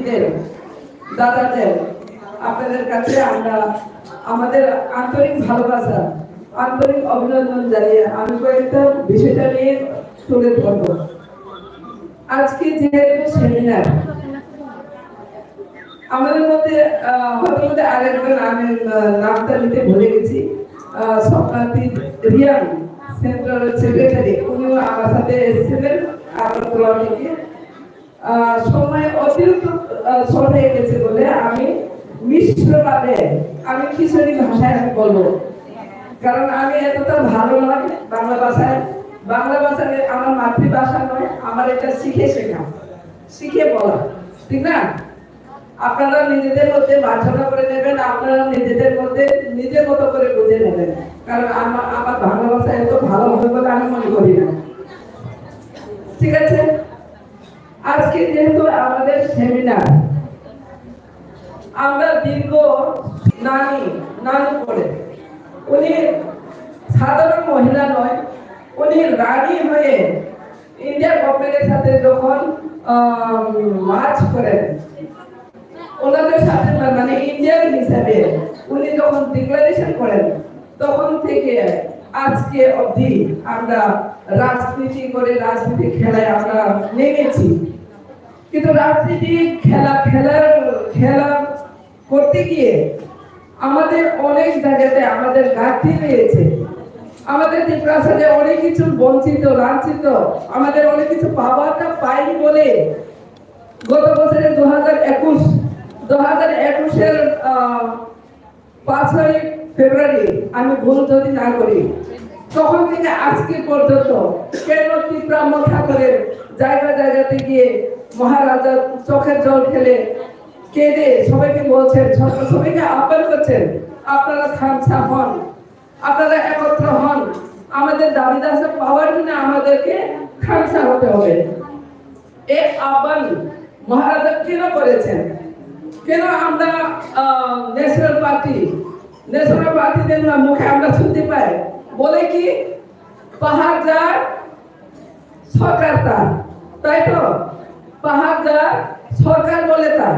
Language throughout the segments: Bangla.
দিদিদের, দাদাদের, আপনাদের কাছে আমরা আমাদের আন্তরিক ভালোবাসা, আন্তরিক অভিনন্দন জানিয়ে আমি কয়েকটা বিষয়টা নিয়ে তুলে ধরব। আজকে যেহেতু সেমিনার, আমাদের মধ্যে হয়তো আরেকজন আমি নামটা নিতে ভুলে গেছি, স্বপ্নাথী রিয়ান সেন্ট্রাল সেক্রেটারি, উনিও আমার সাথে এসেছিলেন আগরতলা থেকে। সময় অতিরিক্ত শর্ট হয়ে গেছে বলে আমি মিশ্রভাবে আমি খিচুড়ি ভাষায় আমি বলবো, কারণ আমি এতটা ভালো নয় বাংলা ভাষায়। বাংলা ভাষা আমার মাতৃভাষা নয়, আমার এটা শিখে শেখা, শিখে বলা, ঠিক না? আপনারা নিজেদের মধ্যে মার্জনা করে নেবেন, আপনারা নিজেদের মধ্যে নিজের মতো করে বুঝে নেবেন, কারণ আমার বাংলা ভাষা এত ভালো হবে বলে আমি মনে করি না। ঠিক আছে, আজকে যেহেতু আমাদের সেমিনার, আমরা দীর্ঘ নানু পড়ে, উনি সাধারণ মহিলা নয়, উনি রানী হয়ে ইন্ডিয়া গভর্নমেন্টের সাথে যখন মার্চ করেন, ওনাদের সাথে মানে ইন্ডিয়ান হিসাবে উনি যখন ডিক্লারেশন করেন, তখন থেকে আজকে অবধি আমরা রাজনীতি করে রাজনীতি খেলায় আমরা নেমেছি। কিন্তু রাজনীতি খেলা করতে গিয়ে আমাদের অনেক জায়গাতে আমাদের ঘাটতি রয়েছে। আমাদের ত্রিপুরাতে অনেক কিছু বঞ্চিত, লাঞ্ছিত, আমাদের অনেক কিছু পাওয়াটা পাইনি বলে গত বছরে 2021-এর 5ই ফেব্রুয়ারি, আমি ভুল যদি না করি, তখন থেকে আজকে পর্যন্ত কেন ত্রিপুরা ঠাকুরের জায়গাতে গিয়ে মহারাজা চোখের জল ফেলে কেঁদে সবাইকে বলছেন, সবাইকে আহ্বান করছেন, আপনারা খামছা হন, আপনারা একত্র হন, আমাদের দাবি দাসা পাওয়ার জন্য আমাদেরকে খামছা হতে হবে। এই আহ্বান মহারাজা কেন করেছেন? কেন আমরা ন্যাশনাল পার্টিদের মুখে আমরা শুনতে পাই বলে কি পাহাড় যার সরকার তার, তাই তো? পাহাড় যার সরকার বলে তার,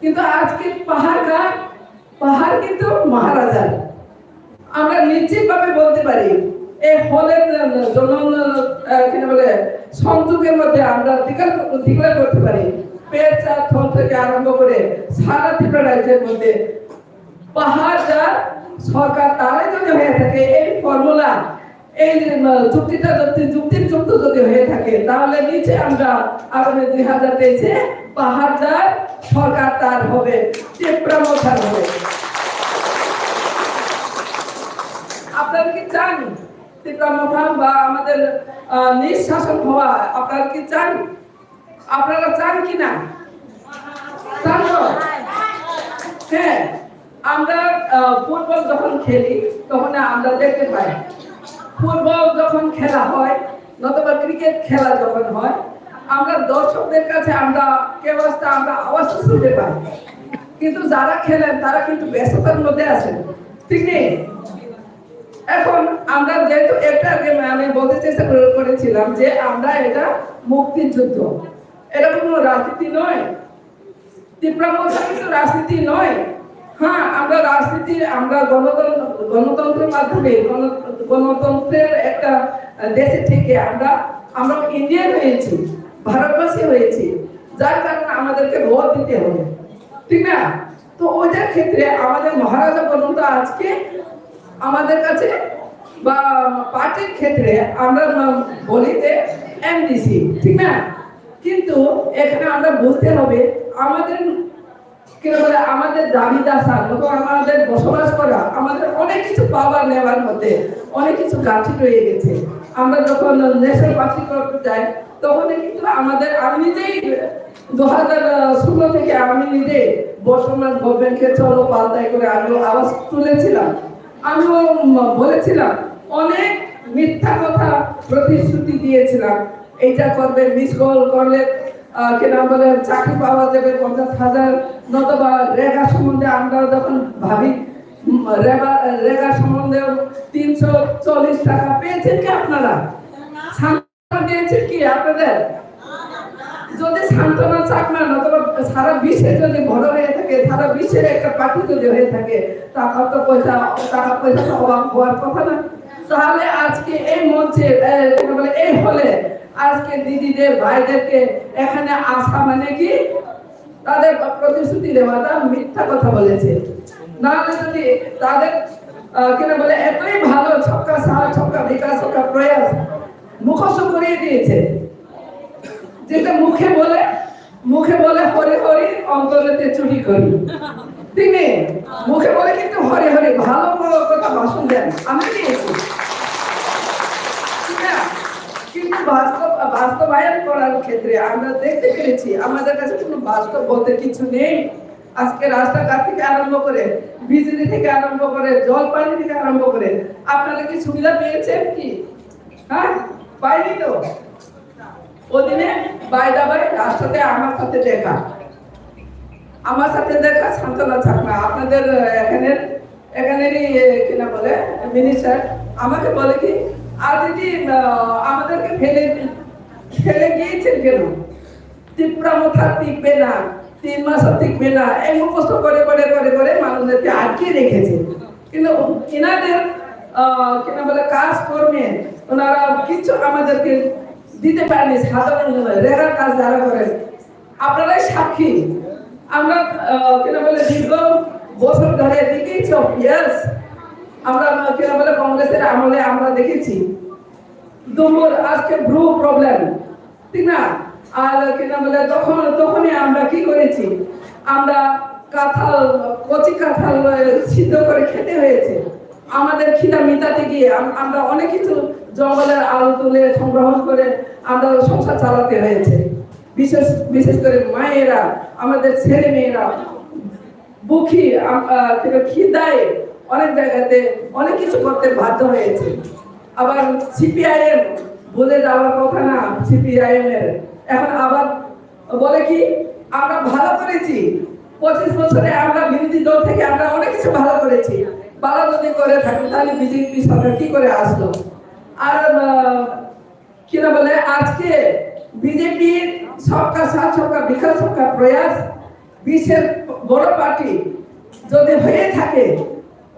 কিন্তু আজকে পাহাড় কিন্তু মহারাজার। আমরা নিশ্চিতভাবে বলতে পারি এই হলের সংযোগের মধ্যে আমরা ডিক্লেয়ার করতে পারি, পেঁচা থল থেকে আরম্ভ করে সারা ত্রিপুরা রাজ্যের মধ্যে পাহাড় যার সরকার তারাই যদি হয়ে থাকে, এই ফর্মুলা, এই চুক্তিটা যুক্তির যুক্ত যদি হয়ে থাকে, তাহলে নিচে আমরা আগামী 2023-এ পাহাড় যার সরকার তার হবে, ত্রিপুরা মথার হবে। আপনারা কি চান ত্রিপুরা মথা বা আমাদের নিঃশাসন হওয়া? আপনারা কি চান? আপনারা চান কি না? চান তো? হ্যাঁ, আমরা ফুটবল যখন খেলি তখন আমরা দেখতে পাই, ফুটবল যখন খেলা হয় নতুবা ক্রিকেট খেলা যখন হয়, আমরা দর্শকদের কাছে আমরা আওয়াজ শুনতে পাই, কিন্তু যারা খেলেন তারা কিন্তু ব্যস্ততার মধ্যে আছেন, ঠিক নেই? এখন আমরা যেহেতু একটা আমি বলতে চেষ্টা করেছিলাম যে আমরা এটা মুক্তির যুদ্ধ, এটা কোনো রাজনীতি নয়, ত্রিপুরা মথা কিন্তু রাজনীতি নয়। হ্যাঁ, আমরা রাজনীতি, আমরা গণতন্ত্রের মাধ্যমে, গণতন্ত্রের একটা দেশে থেকে আমরা ইন্ডিয়ান হয়েছি, ভারতবাসী হয়েছি, যার কারণে আমাদেরকে ভোট দিতে হবে, ঠিক না? তো ওইটার ক্ষেত্রে আমাদের মহারাজা পর্যন্ত আজকে আমাদের কাছে বা পার্টির ক্ষেত্রে আমরা বলি যে এমডিসি, ঠিক না? কিন্তু এখানে আমরা বুঝতে হবে আমাদের দাবি দাসা, আমাদের বসবাস করা, আমাদের অনেক কিছু পাওয়ার নেওয়ার মধ্যে অনেক কিছু ঘাটতি রয়ে গেছে। আমরা যখন ন্যাশনাল পার্টি করতে যাই তখন কিন্তু আমি নিজেই 2016 থেকে আমি নিজে বর্তমান গভর্নমেন্টকে চলো পাল্টাই করে আমি আওয়াজ তুলেছিলাম, আমিও বলেছিলাম, অনেক মিথ্যা কথা প্রতিশ্রুতি দিয়েছিলাম, এইটা করবে, মিস কল করলে চাকরি পাওয়া যাবে 50,000, নতুবা রেগা সম্বন্ধে আমরা যখন ভাবি, রেগা সম্বন্ধে 340 টাকা পেয়েছেন কি আপনারা? দিয়েছেন কি আপনাদের? যদি সান্ত্বনা চাকমা অথবা সারা বিশ্বে যদি বড় হয়ে থাকে, সারা বিশ্বের একটা পার্টি যদি হয়ে থাকে, টাকা পয়সা তো অভাব হওয়ার কথা না। তাহলে আজকে এই মঞ্চে বলে এই হলে আজকে দিদিদের ভাইদেরকে এখানে আসা মানে কি তাদের প্রতিশ্রুতি দেওয়া, মিথ্যা কথা বলেছে। নাহলে যদি তাদের কেন বলে এতই ভালো ছক্কা সাহা ছক্কা বিকাশ ছক্কা প্রয়াস মুখস্থ করিয়ে দিয়েছে, যেটা মুখে বলে হরি হরি অন্তরেতে চুরি করি। তিনি মুখে বলে কিন্তু হরি হরি ভালো কথা ভাষণ দেন, আমি দিয়েছি, কিন্তু বাস্তবায়ন করার ক্ষেত্রে আমরা দেখতে পেরেছি আমাদের কাছে কোনো বাস্তব বলতে কিছু নেই। আজকে রাস্তাঘাট থেকে আরম্ভ করে বিজলি থেকে আরম্ভ করে জল পানি থেকে আরম্ভ করে আপনারা কি সুবিধা পেয়েছেন কি? হ্যাঁ, পাইনি তো। ওদিনে বাইদাবাই রাস্তাতে আমার সাথে দেখা সান্ত্বনা চাকমা আপনাদের এখানেরই কিনা বলে মিনিস্টার আমাকে বলে কি আর দিদি আমাদেরকে ফেলে গিয়েছেন কেন? টিপরা মাথা টিকবে না, 3 মাস টিকবে না, এই মুখস্থ করে মানুষদেরকে আটকে রেখেছে। কিন্তু এনাদের কিনা বলে কাজ কর্মে ওনারা কিছু আমাদেরকে দিতে পারেনি। সাধারণ রেগার কাজ যারা করেন আপনারাই সাক্ষী। আমরা কিনা বলে দীর্ঘ বছর ধরে দেখেছি ইয়ার্স আমরা কিনা বলে কংগ্রেসের আমলে আমরা দেখেছি দুমুর আজকে ব্রু প্রবলেম, ঠিক না? আর কিনা বলে তখনই আমরা কি করেছি, আমরা কচি কাঁঠাল সিদ্ধ করে খেতে হয়েছে। আমাদের খিদা মিটাতে গিয়ে আমরা অনেক কিছু জঙ্গলের আলো তুলে সংগ্রহ করে আমরা সংসার চালাতে হয়েছে। বিশেষ করে মায়েরা, আমাদের ছেলে মেয়েরা বুকি খিদায় অনেক জায়গাতে অনেক কিছু করতে বাধ্য হয়েছে। আবার সিপিআইএম বলে যাওয়ার কথা না, সিপিআইএম এর এখন আবার বলে কি আমরা ভালো করেছি 25 বছরে, আমরা বিরোধী দল থেকে আমরা অনেক কিছু ভালো করেছি। ভালো যদি করে থাকি তাহলে বিজেপি সরকার কি করে আসলো? আর কিনা বলে আজকে বিজেপির সবকা সাথ সবকা বিকাশ সবকা প্রয়াস বিশ্বের বড় পার্টি যদি হয়ে থাকে,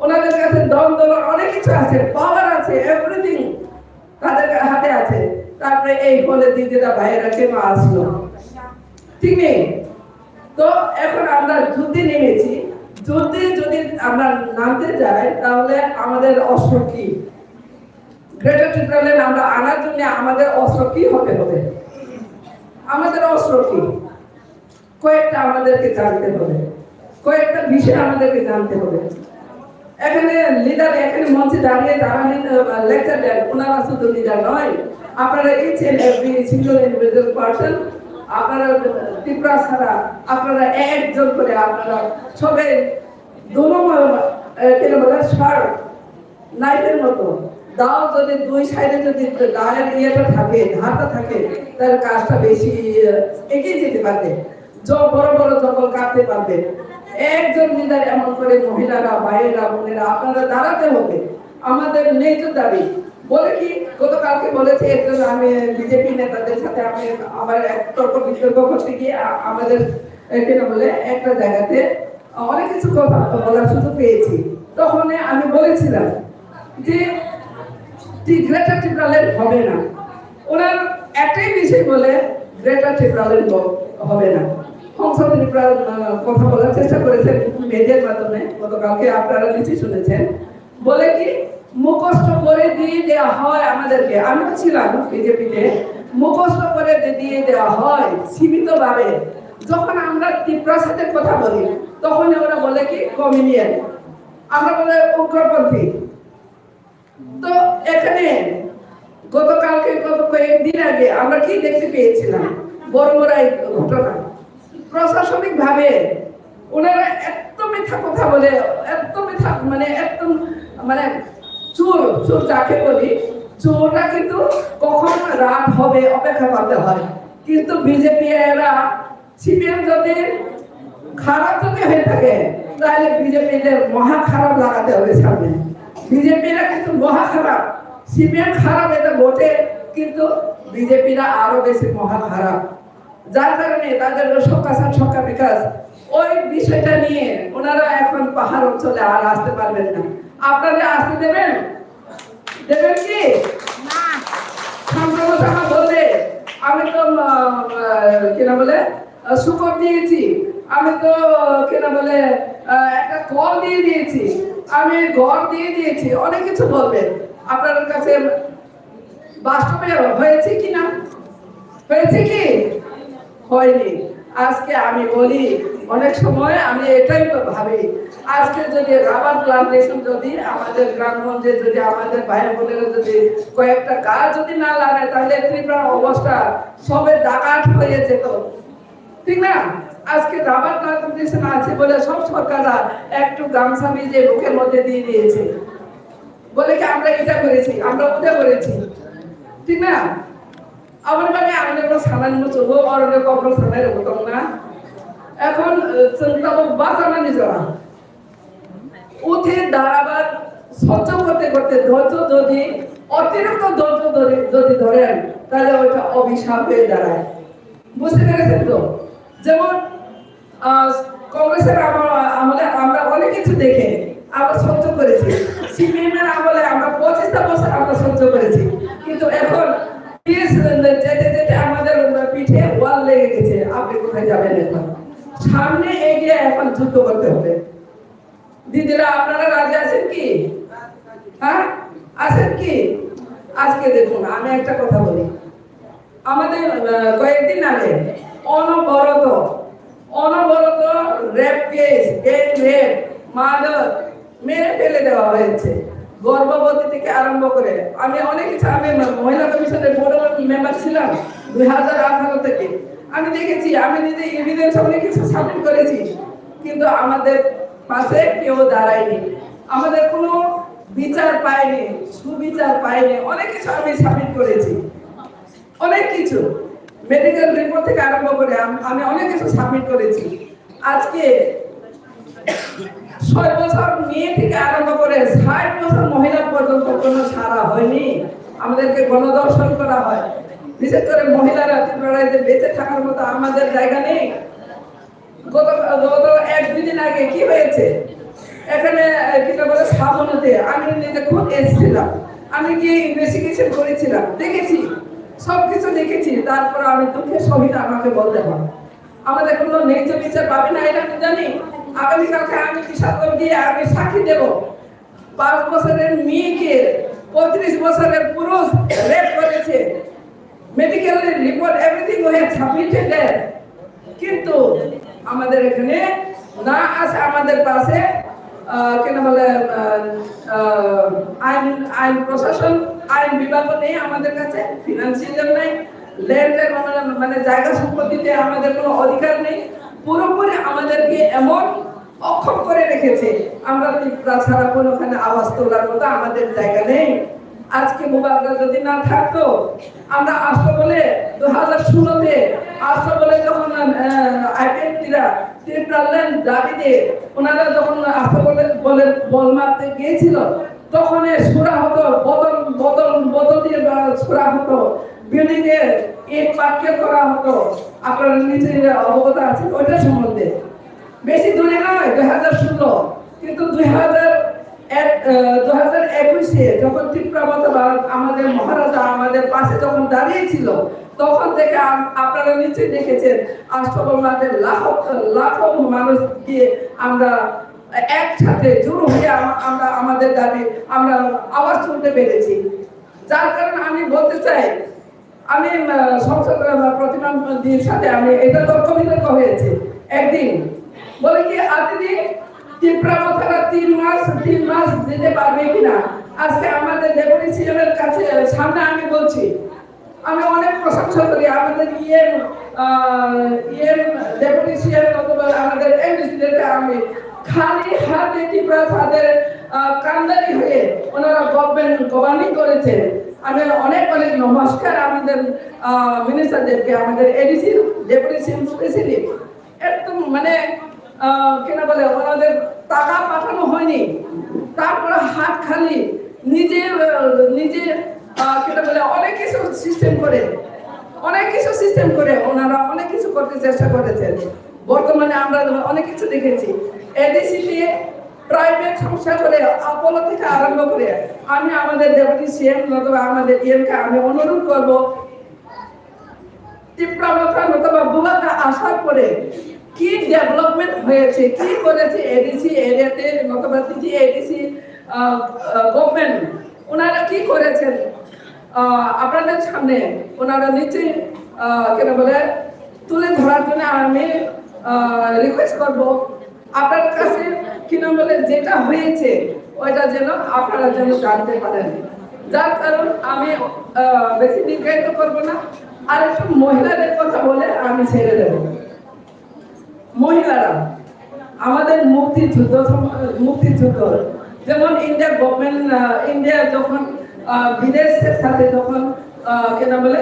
ওনাদের কাছে দল অনেক কিছু আছে, পাওয়ার আছে, এভরিথিং তাদের হাতে আছে। তারপরে এই বলে দিদিরা ভাইয়েরা কেন আসলো? ঠিক নেই তো। এখন আমরা যুদ্ধে নেমেছি, যুদ্ধে যদি আমরা নামতে যাই তাহলে আমাদের অস্ত্র কি? গ্রেটার ত্রিপুরাল্যান্ড আমরা আনার জন্য আমাদের অস্ত্র কি হতে হবে? আমাদের অস্ত্র কি? কয়েকটা আমাদেরকে জানতে হবে, কয়েকটা বিষয় আমাদেরকে জানতে হবে। এখানে লিডার এখানে মঞ্চে দাঁড়িয়ে যারা লেকচার দেন ওনারা শুধু লিডার নয়, আপনারা each and every single individual person, আপনারা ত্রিপুরা ছাড়া আপনারা একজন করে আপনারা সবাই দোনো কেন বলে শার্প নাইফের মতো দাও, যদি দুই সাইডে যদি দায়ের ইয়েটা থাকে, ধারটা থাকে, তাহলে কাজটা বেশি এগিয়ে যেতে পারবে, বড় বড় জঙ্গল কাটতে পারবে। একজন লিডার এমন করে মহিলারা, ভাইয়েরা, বোনেরা আপনারা দাঁড়াতে হবে। আমাদের ন্যায্য দাবি বলে কি গতকালকে বলেছে একজন, আমি বিজেপি নেতাদের সাথে আমি আবার তর্ক বিতর্ক করতে গিয়ে আমাদের কেন বলে একটা জায়গাতে অনেক কিছু কথা বলার সুযোগ পেয়েছি। তখন আমি বলেছিলাম যে গ্রেটার ত্রিপুরাল্যান্ড হবে না। ওনার একটাই বিষয় বলে গ্রেটার ত্রিপুরাল্যান্ড হবে না। সংসদ ত্রিপুরার কথা বলার চেষ্টা করেছেন মেডিয়ার মাধ্যমে, গতকালকে আপনারা নিশ্চয়ই শুনেছেন। বলে কি মুখস্থ করে দিয়ে দেওয়া হয় আমাদেরকে, আমিও ছিলাম বিজেপিতে, মুখস্থ করে দিয়ে দেওয়া হয় সীমিতভাবে। যখন আমরা ত্রিপুরার সাথে কথা বলি তখন ওরা বলে কি কমিউনিয়ন, আমরা বলে উগ্রপন্থী। তো এখানে গতকালকে গত কয়েকদিন আগে আমরা কি দেখতে পেয়েছিলাম, বড় ঘটনা। প্রশাসনিক ভাবে ওনারা এত মিথ্যা কথা বলে, এত মিথ্যা একদম চোর যাকে বলি, চোররা কিন্তু কখন রাত হবে অপেক্ষা করতে হয়। কিন্তু বিজেপি এরা সিপিএম যদি খারাপ যদি হয়ে থাকে তাহলে বিজেপিদের মহা খারাপ লাগাতে হবে সামনে। বিজেপিরা কিন্তু মহা খারাপ, সিপিএম খারাপ এটা বটে, কিন্তু বিজেপিরা আরো বেশি মহা খারাপ। যার কারণে তাদের সবকা সাথ সবকা বিকাশ ওই বিষয়টা নিয়ে ওনারা এখন পাহাড় অঞ্চলে আর আসতে পারবেন না। আপনাদের আসতে দেবেন? দেবেন কি না? সম্প্রদায় বলবে আমি তো কেনা বলে শুকর দিয়েছি, আমি তো কেনা বলে একটা কল দিয়ে দিয়েছি, আমি ঘর দিয়ে দিয়েছি, অনেক কিছু বলবে। আপনার কাছে বাস্তবে হয়েছে কি না? হয়েছে কি? হয়নি। আজকে আমি বলি, অনেক সময় আমি এটাই ভাবি, আজকে যদি রাবার প্লান্টেশন যদি আমাদের গ্রামগঞ্জে যদি আমাদের ভাই বোনেরা যদি কয়েকটা গাছ যদি না লাগায়, তাহলে ত্রিপুরার অবস্থা সবে ডাকাত হয়ে যেত, ঠিক না? আজকে রাবার প্লান্টেশন আছে বলে সব সরকাররা একটু গামছা ভিজে বুকের মধ্যে দিয়ে দিয়েছে, বলে কি আমরা এটা করেছি, আমরা ওটা করেছি, ঠিক না? আমার মানে আমি যখন সানান মুছবো অরণ্য কবর সানাই হতাম না। এখন চিন্তা বাঁচানো নিজরা উঠে দাঁড়াবার সহ্য করতে করতে ধৈর্য যদি অতিরিক্ত ধৈর্য যদি ধরেন, তাহলে ওইটা অভিশাপ হয়ে দাঁড়ায়। বুঝতে পেরেছেন তো? যেমন কংগ্রেসের আমলে আমরা অনেক কিছু দেখে আমরা সহ্য করেছি, সিপিএমের আমলে আমরা 25টা বছর আমরা সহ্য করেছি, কিন্তু এখন যেতে যেতে আমাদের পিঠে ওয়াল লেগে গেছে। আপনি কোথায় যাবেন? এখন সামনে এগিয়ে এখন যুদ্ধ করতে হবে। দিদিরা আপনারা রাজি আছেন কি? হ্যাঁ আছেন কি? আজকে দেখুন আমি একটা কথা বলি, আমাদের কয়েকদিন আগে অনবরত rape case, gang rape, murder মেরে ফেলে দেওয়া হয়েছে, গর্ভবতী থেকে আরম্ভ করে। আমি অনেক কিছু, আমি মহিলা কমিশনের বোর্ড মেম্বার ছিলাম 2018 থেকে। আমি দেখেছি, আমি নিজে এভিডেন্স অনেক কিছু সাবমিট করেছি, কিন্তু আমাদের পাশে কেউ দাঁড়ায়নি, আমাদের কোনো বিচার পায়নি, সুবিচার পায়নি। অনেক কিছু আমি সাবমিট করেছি, অনেক কিছু মেডিকেল রিপোর্ট থেকে আরম্ভ করে আমি অনেক কিছু সাবমিট করেছি। আজকে 6 বছর মেয়ে থেকে আরম্ভ করে 60 বছর মহিলা পর্যন্ত কোনো সারা হয়নি। আমাদেরকে গণদর্শন করা হয়, বিশেষ করে মহিলারা ত্রিপুরায় যে বেঁচে থাকার মতো আমাদের জায়গা নেই। গত 1-2 দিন আগে কি হয়েছে এখানে, কিনা বলে সাবনতে আমি নিজে খুব এসেছিলাম, আমি গিয়ে ইনভেস্টিগেশন করেছিলাম, দেখেছি, সবকিছু দেখেছি। তারপর আমি দুঃখের সহিত আমাকে বলতে হয় আমাদের কোনো ন্যায্য বিচার পাবে না, এটা আমি জানি। আগামীকালকে আমি কিশোর দিয়ে আমি সাক্ষী দেব 5 বছরের মেয়েকে 35 বছরের পুরুষ রেপ করেছে, medical report everything way submitted, কিন্তু আমাদের এখানে না আছে আমাদের পাশে কেন বলে আইন প্রশাসন, আইন বিভাগ নেই আমাদের কাছে, ফিনান্সিয়াল নেই, ল্যান্ডের মানে জায়গা সম্পত্তিতে আমাদের কোনো অধিকার নেই। পুরোপুরি আমাদেরকে এমন অক্ষম করে রেখেছে, আমরা ত্রিপুরা ছাড়া কোনোখানে আওয়াজ তোলার মতো আমাদের জায়গা নেই। আজকে মোবাইলটা যদি না থাকতো, আমরা আসতো বলে 2016-তে আসতো বলে যখন আইপিএফটিরা ত্রিপুরাল্যান্ড দাবিতে ওনারা যখন আসতো বলে বল মারতে গিয়েছিল, তখন সুরা হতো, বদল দিয়ে সুরা হতো, বিল্ডিংয়ে ইট পাটকেল করা হতো। আপনারা নিচে অবগত আছেন ওইটা সম্বন্ধে। বেশি দূরে নয় 2016, কিন্তু 2021-এ যখন ত্রিপুরা আমাদের মহারাজা আমাদের পাশে যখন দাঁড়িয়েছিল, তখন থেকে আপনারা নিচে দেখেছেন আষ্টবর্মাদের লাখো মানুষ দিয়ে আমরা একসাথে জড়ো হয়ে আমরা আমাদের দাবি আমরা আওয়াজ তুলতে পেরেছি। যার কারণে আমি বলতে চাই, আমি সংসদ প্রতিমন্ত্রীর সাথে আমি এটা তর্ক বিতর্ক হয়েছে একদিন, বলে কি আপনি ত্রিপুরা কথাটা 3 মাস দিতে পারবে কিনা। আজকে আমাদের ডেপুটি সিএমের কাছে সামনে আমি বলছি, আমি অনেক প্রশংসা করি আমাদের ডেপুটি সিএম অথবা আমাদের এমডিসিদেরকে। আমি খালি হাতে ত্রিপুরা তাদের কান্দারি হয়ে ওনারা গভর্নিং করেছে। আমি অনেক নমস্কার আমাদের মিনিস্টারদেরকে, আমাদের এডিসি ডেপুটি সিএম স্পেশালি একদম মানে কেন বলে ওনাদের টাকা পাঠানো হয়নি, তারপরে হাত খালি নিজে কেন বলে অনেক কিছু সিস্টেম করে অনেক কিছু সিস্টেম করে ওনারা অনেক কিছু করতে চেষ্টা করেছেন। বর্তমানে আমরা অনেক কিছু দেখেছি, এডিসি দিয়ে প্রাইভেট সংস্থা করে আপোলো থেকে আরম্ভ করে আমি আমাদের ডেপুটি সিএম অথবা আমাদের ইএমকে আমি অনুরোধ করব, তীব্রমাত্রা অথবা বুবাদা আসার পরে কি ডেভেলপমেন্ট হয়েছে, কি করেছে এডিসি এরিয়াতে অথবা টিজি এডিসি গভর্নমেন্ট, ওনারা কি করেছেন আপনাদের সামনে ওনারা নিচে কেন বলে তুলে ধরার জন্য আমি রিকোয়েস্ট করব আপনার কাছে কি নাম বলে যেটা হয়েছে ওইটা যেন আপনারা যেন জানতে পারেন। যার কারণ আমি বেশি দীর্ঘায়িত করবো না, আর একটু মহিলাদের কথা বলে আমি ছেড়ে দেব। মহিলারা আমাদের মুক্তিযুদ্ধ যেমন ইন্ডিয়া গভর্নমেন্ট ইন্ডিয়া যখন বিদেশের সাথে যখন কেন বলে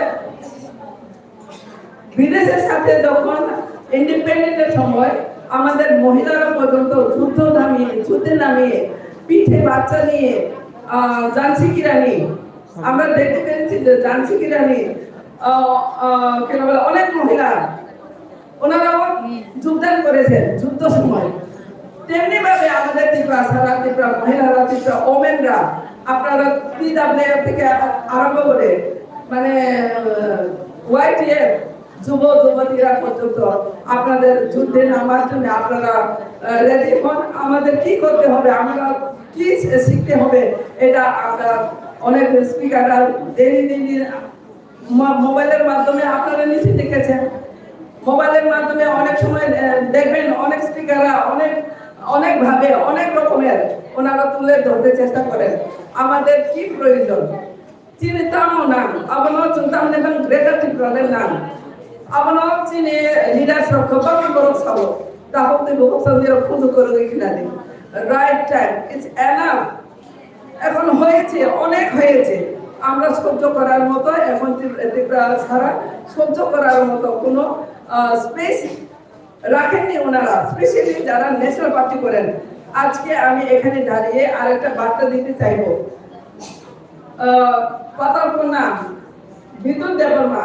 বিদেশের সাথে যখন ইন্ডিপেন্ডেন্টের সময় আমাদের মহিলারা পর্যন্ত যুদ্ধে নামিয়ে পিঠে বাচ্চা নিয়ে ঝাঁসি কি রানী আমরা দেখতে পেরেছি যে ঝাঁসি কি রানী কেন বলে অনেক মহিলা ওনারাও যোগদান করেছেন যুদ্ধ সময়। তেমনি ভাবে আমাদের সারা ত্রিপুরা মহিলারা, ত্রিপুরা ওমেনরা, আপনারা পিডব্লিউএফ থেকে আরম্ভ করে মানে ওয়াইটিএফ যুবতীরা পর্যন্ত আপনাদের যুদ্ধে নামার জন্য আপনারা রেডি হন। আমাদের কি করতে হবে, আমরা কি শিখতে হবে, এটা আমরা অনেক স্পিকাররা মোবাইলের মাধ্যমে আপনারা নিশ্চয়ই দেখেছেন। মোবাইলের মাধ্যমে অনেক সময় দেখবেন অনেক স্পিকাররা অনেক ভাবে অনেক রকমের ওনারা তুলে ধরতে চেষ্টা করেন। আমাদের কি প্রয়োজন চিন্তামও না আপনার চিন্তাম এবং গ্রেটার ত্রিপুরাদের নাম আপনার চিনে লিডারশিপ খবর করো সব তাহলে বহু সন্দেহ খুঁজো করে কিনা দিন রাইট টাইম ইটস এনাফ। এখন হয়েছে, অনেক হয়েছে, আমরা সহ্য করার মতো এখন ত্রিপুরা ছাড়া সহ্য করার মতো কোনো স্পেস রাখেননি ওনারা, স্পেশালি যারা ন্যাশনাল পার্টি করেন। আজকে আমি এখানে দাঁড়িয়ে আরেকটা বার্তা দিতে চাইব। পাতালকন্যা বিদ্যুৎ দেববর্মা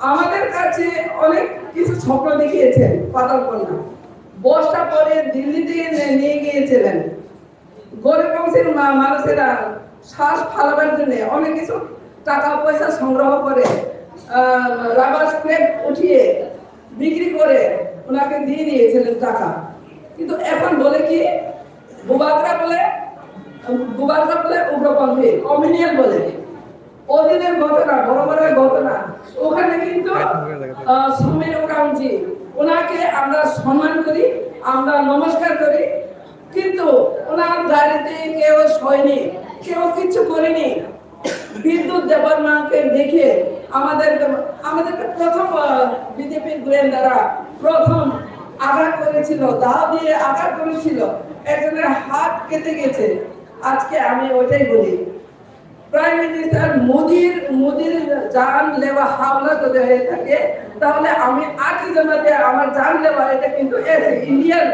আমাদের কাছে অনেক কিছু স্বপ্ন দেখিয়েছেন। পাতালকন্যা বসটা পরে দিল্লিতে নিয়ে গিয়েছিলেন, গরিব বংশের মানুষেরা শ্বাস ফালাবার জন্য অনেক কিছু টাকা পয়সা সংগ্রহ করে রাবার স্ক্র্যাপ উঠিয়ে বিক্রি করে ওনাকে দিয়ে দিয়েছিলেন টাকা। কিন্তু এখন বলে কি বুবাদরা বলে উগ্রপন্থী, কমিউনিয়ান বলে। ওদিনের ঘটনা, বড় বড় ঘটনা, ওখানে কিন্তু সমীর ওরামজি ওনাকে আমরা সম্মান করি, আমরা নমস্কার করি, কিন্তু ওনার গাড়িতে কেউ শোয়নি, কেউ কিছু করেনি। বিদ্যুৎ দেববর্মাকে দেখে আমাদেরকে প্রথম বিজেপির গোয়েন্দারা প্রথম আঘাত করেছিল, দাও দিয়ে আঘাত করেছিল, একজনের হাত কেটে গেছে। আজকে আমি ওইটাই বলি, প্রাইম মিনিস্টার মোদির জান লেওয়া হামলা যদি হয়ে থাকে তাহলে আমি আজকে জানাতে আমার জান লেওয়া এটা কিন্তু ইন্ডিয়ান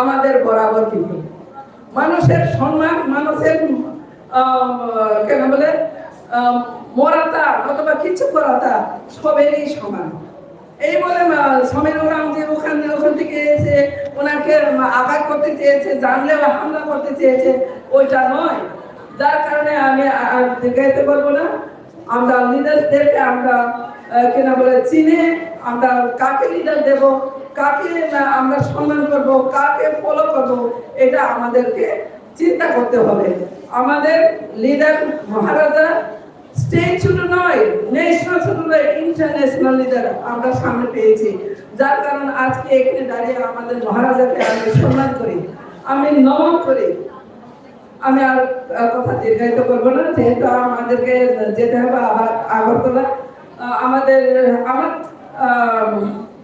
আমাদের বরাবর। কিন্তু মানুষের সম্মান, মানুষের কেন বলে মরাতা অথবা কিছু করাতা সবেরই সমান। এই বলে সমীর ওরামজি ওখান থেকে এসে ওনাকে আঘাত করতে চেয়েছে, জানলে হামলা করতে চেয়েছে, ওইটা নয়। যার কারণে আমি দেখাইতে পারবো না। আমরা লিডারদেরকে আমরা কেনা বলে চিনে আমরা কাকে লিডার দেব, কাকে আমরা সম্মান করব, কাকে ফলো করব, এটা আমাদেরকে চিন্তা করতে হবে। আমাদের লিডার মহারাজা স্টেট শুধু নয়, ন্যাশনাল শুধু নয়, ইন্টারন্যাশনাল লিডার আমরা সামনে পেয়েছি। যার কারণ আজকে এখানে দাঁড়িয়ে আমাদের মহারাজাকে আমি সম্মান করি, আমি নমন করি। আমি আর কথা দীর্ঘায়িত করবো না, যেহেতু আমাদেরকে যেতে হবে আবার আগরতলা। আমার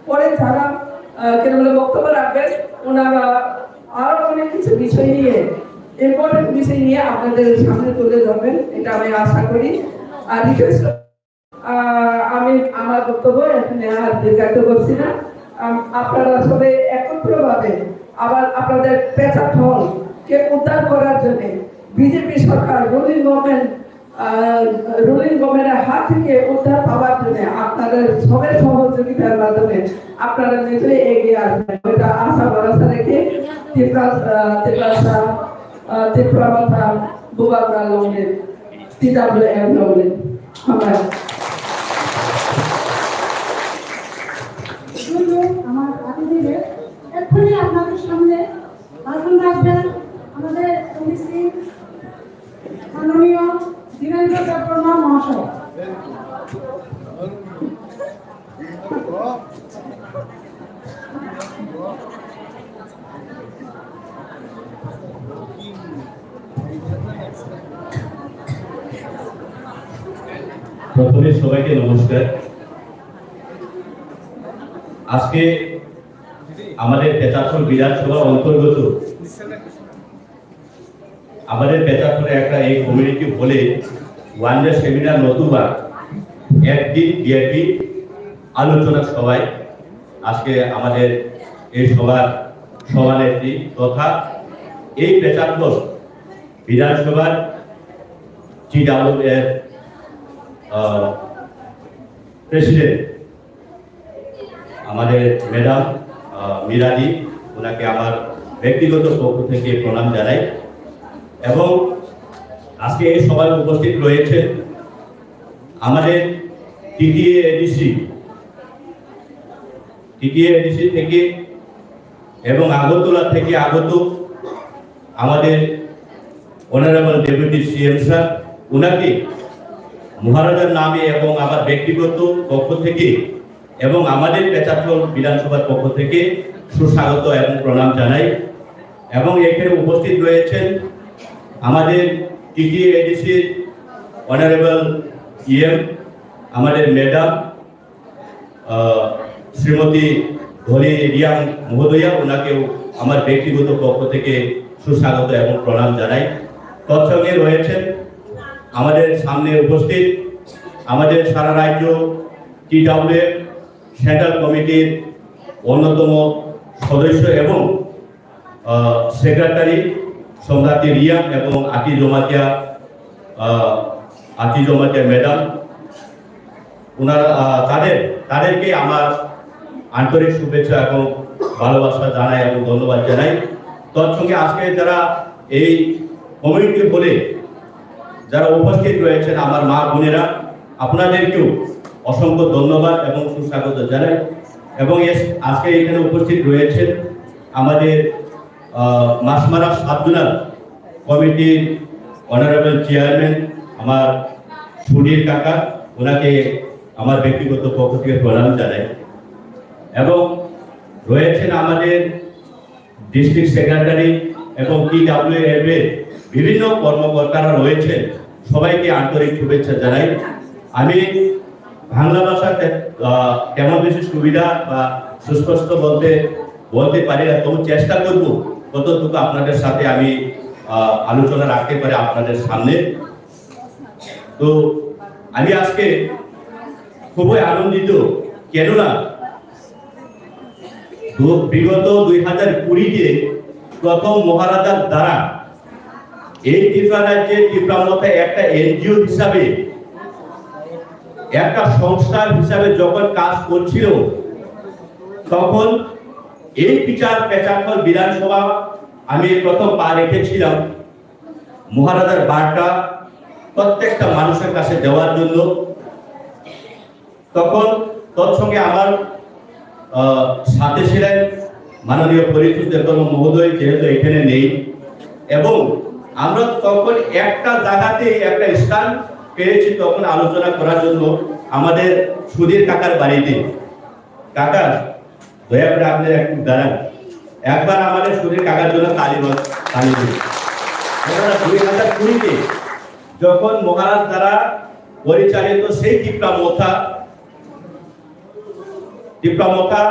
পরে যারা কেন বলে বক্তব্য রাখবেন ওনারা আরো অনেক কিছু বিষয় নিয়ে, ইম্পর্টেন্ট বিষয় নিয়ে আপনাদের সামনে তুলে ধরবেন, এটা আমি আশা করি। আর রিকোয়েস্ট আমি আমার বক্তব্য এখানে আর দীর্ঘায়িত করছি না। আপনারা সবাই একত্রভাবে আবার আপনাদের পেঁচা ঠল কে উদ্ধার করার জন্য বিজেপি সরকার, রুলিং গভর্নমেন্ট রুলিং গভর্নমেন্টের হাত থেকে উদ্ধার পাওয়ার জন্য আপনাদের সবের সহযোগিতার মাধ্যমে আপনারা নিজেই এগিয়ে আসবেন, ওইটা আশা ভরসা রেখে ত্রিপুরা মাথা বুবাগ্রা লঙ্গের TWM লঙ্গের আমরা আমার আতিথিদের এক্ষুনি আপনাদের সামনে ভাষণ রাখবেন আমাদের ওবিসি মাননীয় দীনেন্দ্র দেববর্মা মহাশয়। প্রথমে সবাইকে নমস্কার। আজকে আমাদের পেচারপুর বিধানসভা অন্তর্গত আমাদের পেচারপুরে একটা এই কমিউনিটি বলে ওয়ান ডে সেমিনার নতুবা একদিন বিআইপি আলোচনা সভায় আজকে আমাদের এই সভার সভানেত্রী তথা এই পেচারপুর বিধানসভার TWM প্রেসিডেন্ট আমাদের ম্যাডাম মিরাদি, ওনাকে আমার ব্যক্তিগত পক্ষ থেকে প্রণাম জানাই। এবং আজকে এই সভায় উপস্থিত রয়েছেন আমাদের TTA-ADC থেকে এবং আগরতলা থেকে আগত আমাদের অনারেবল ডেপুটি CM স্যার, ওনাকে মহারাজার নামে এবং আমার ব্যক্তিগত পক্ষ থেকে এবং আমাদের পেচারপুর বিধানসভার পক্ষ থেকে সুস্বাগত এবং প্রণাম জানাই। এবং এখানে উপস্থিত রয়েছেন আমাদের TTA-ADC-র অনারেবল EM আমাদের ম্যাডাম শ্রীমতী ধলি রিয়াং মহোদয়া, ওনাকেও আমার ব্যক্তিগত পক্ষ থেকে সুস্বাগত এবং প্রণাম জানাই। তৎসঙ্গে রয়েছেন আমাদের সামনে উপস্থিত আমাদের সারা রাজ্য TWM সেন্ট্রাল কমিটির অন্যতম সদস্য এবং সেক্রেটারি সম্রাটি রিয়াং এবং আতি জমাতিয়া ম্যাডাম, ওনারা তাদেরকে আমার আন্তরিক শুভেচ্ছা এবং ভালোবাসা জানাই এবং ধন্যবাদ জানাই। তৎসঙ্গে আজকে যারা এই কমিউনিটি হলে যারা উপস্থিত রয়েছেন আমার মা বোনেরা, আপনাদেরকেও অসংখ্য ধন্যবাদ এবং সুস্বাগত জানাই। এবং আজকে এখানে উপস্থিত রয়েছেন আমাদের মাসমারা সাবজোনাল কমিটির অনারেবল চেয়ারম্যান আমার সুধীর কাকা, ওনাকে আমার ব্যক্তিগত পক্ষ থেকে প্রণাম জানাই। এবং রয়েছেন আমাদের ডিস্ট্রিক্ট সেক্রেটারি এবং TWM এর বিভিন্ন কর্মকর্তারা রয়েছেন, সবাইকে আন্তরিক শুভেচ্ছা জানাই। আমি বাংলা ভাষা তেমন বেশি সুবিধা বা সুস্পষ্ট বলতে পারি না, তবু চেষ্টা করব কতটুকু আপনাদের সাথে আমি আলোচনা রাখতে পারি আপনাদের সামনে। তো আমি আজকে খুবই আনন্দিত, কেননা বিগত 2020-তে প্রথম মহারাজার দ্বারা এই ত্রিপুরা রাজ্যে ত্রিপুরা একটা NGO হিসাবে একটা সংস্থা হিসাবে যখন কাজ করছিল, তখন এই পেচারপুর বিধানসভা আমি প্রথম পা রেখেছিলাম মহারাজার বার্তা প্রত্যেকটা মানুষের কাছে দেওয়ার জন্য। তখন তৎসঙ্গে আমার সাথে ছিলেন মাননীয় পরিতোষ দেববর্মা মহোদয়, যেহেতু এখানে নেই, এবং আমরা তখন একটা জায়গাতে একটা স্থান পেয়েছি তখন আলোচনা করার জন্য আমাদের সুধীর কাকার বাড়িতে। কাকা, দয়া করে আপনি একটু দাঁড়ান, একবার আমাদের সুধীর কাকার জন্য তালি দিন। 2020-তে যখন মহারাজ দ্বারা পরিচালিত সেই টিপ্রামথা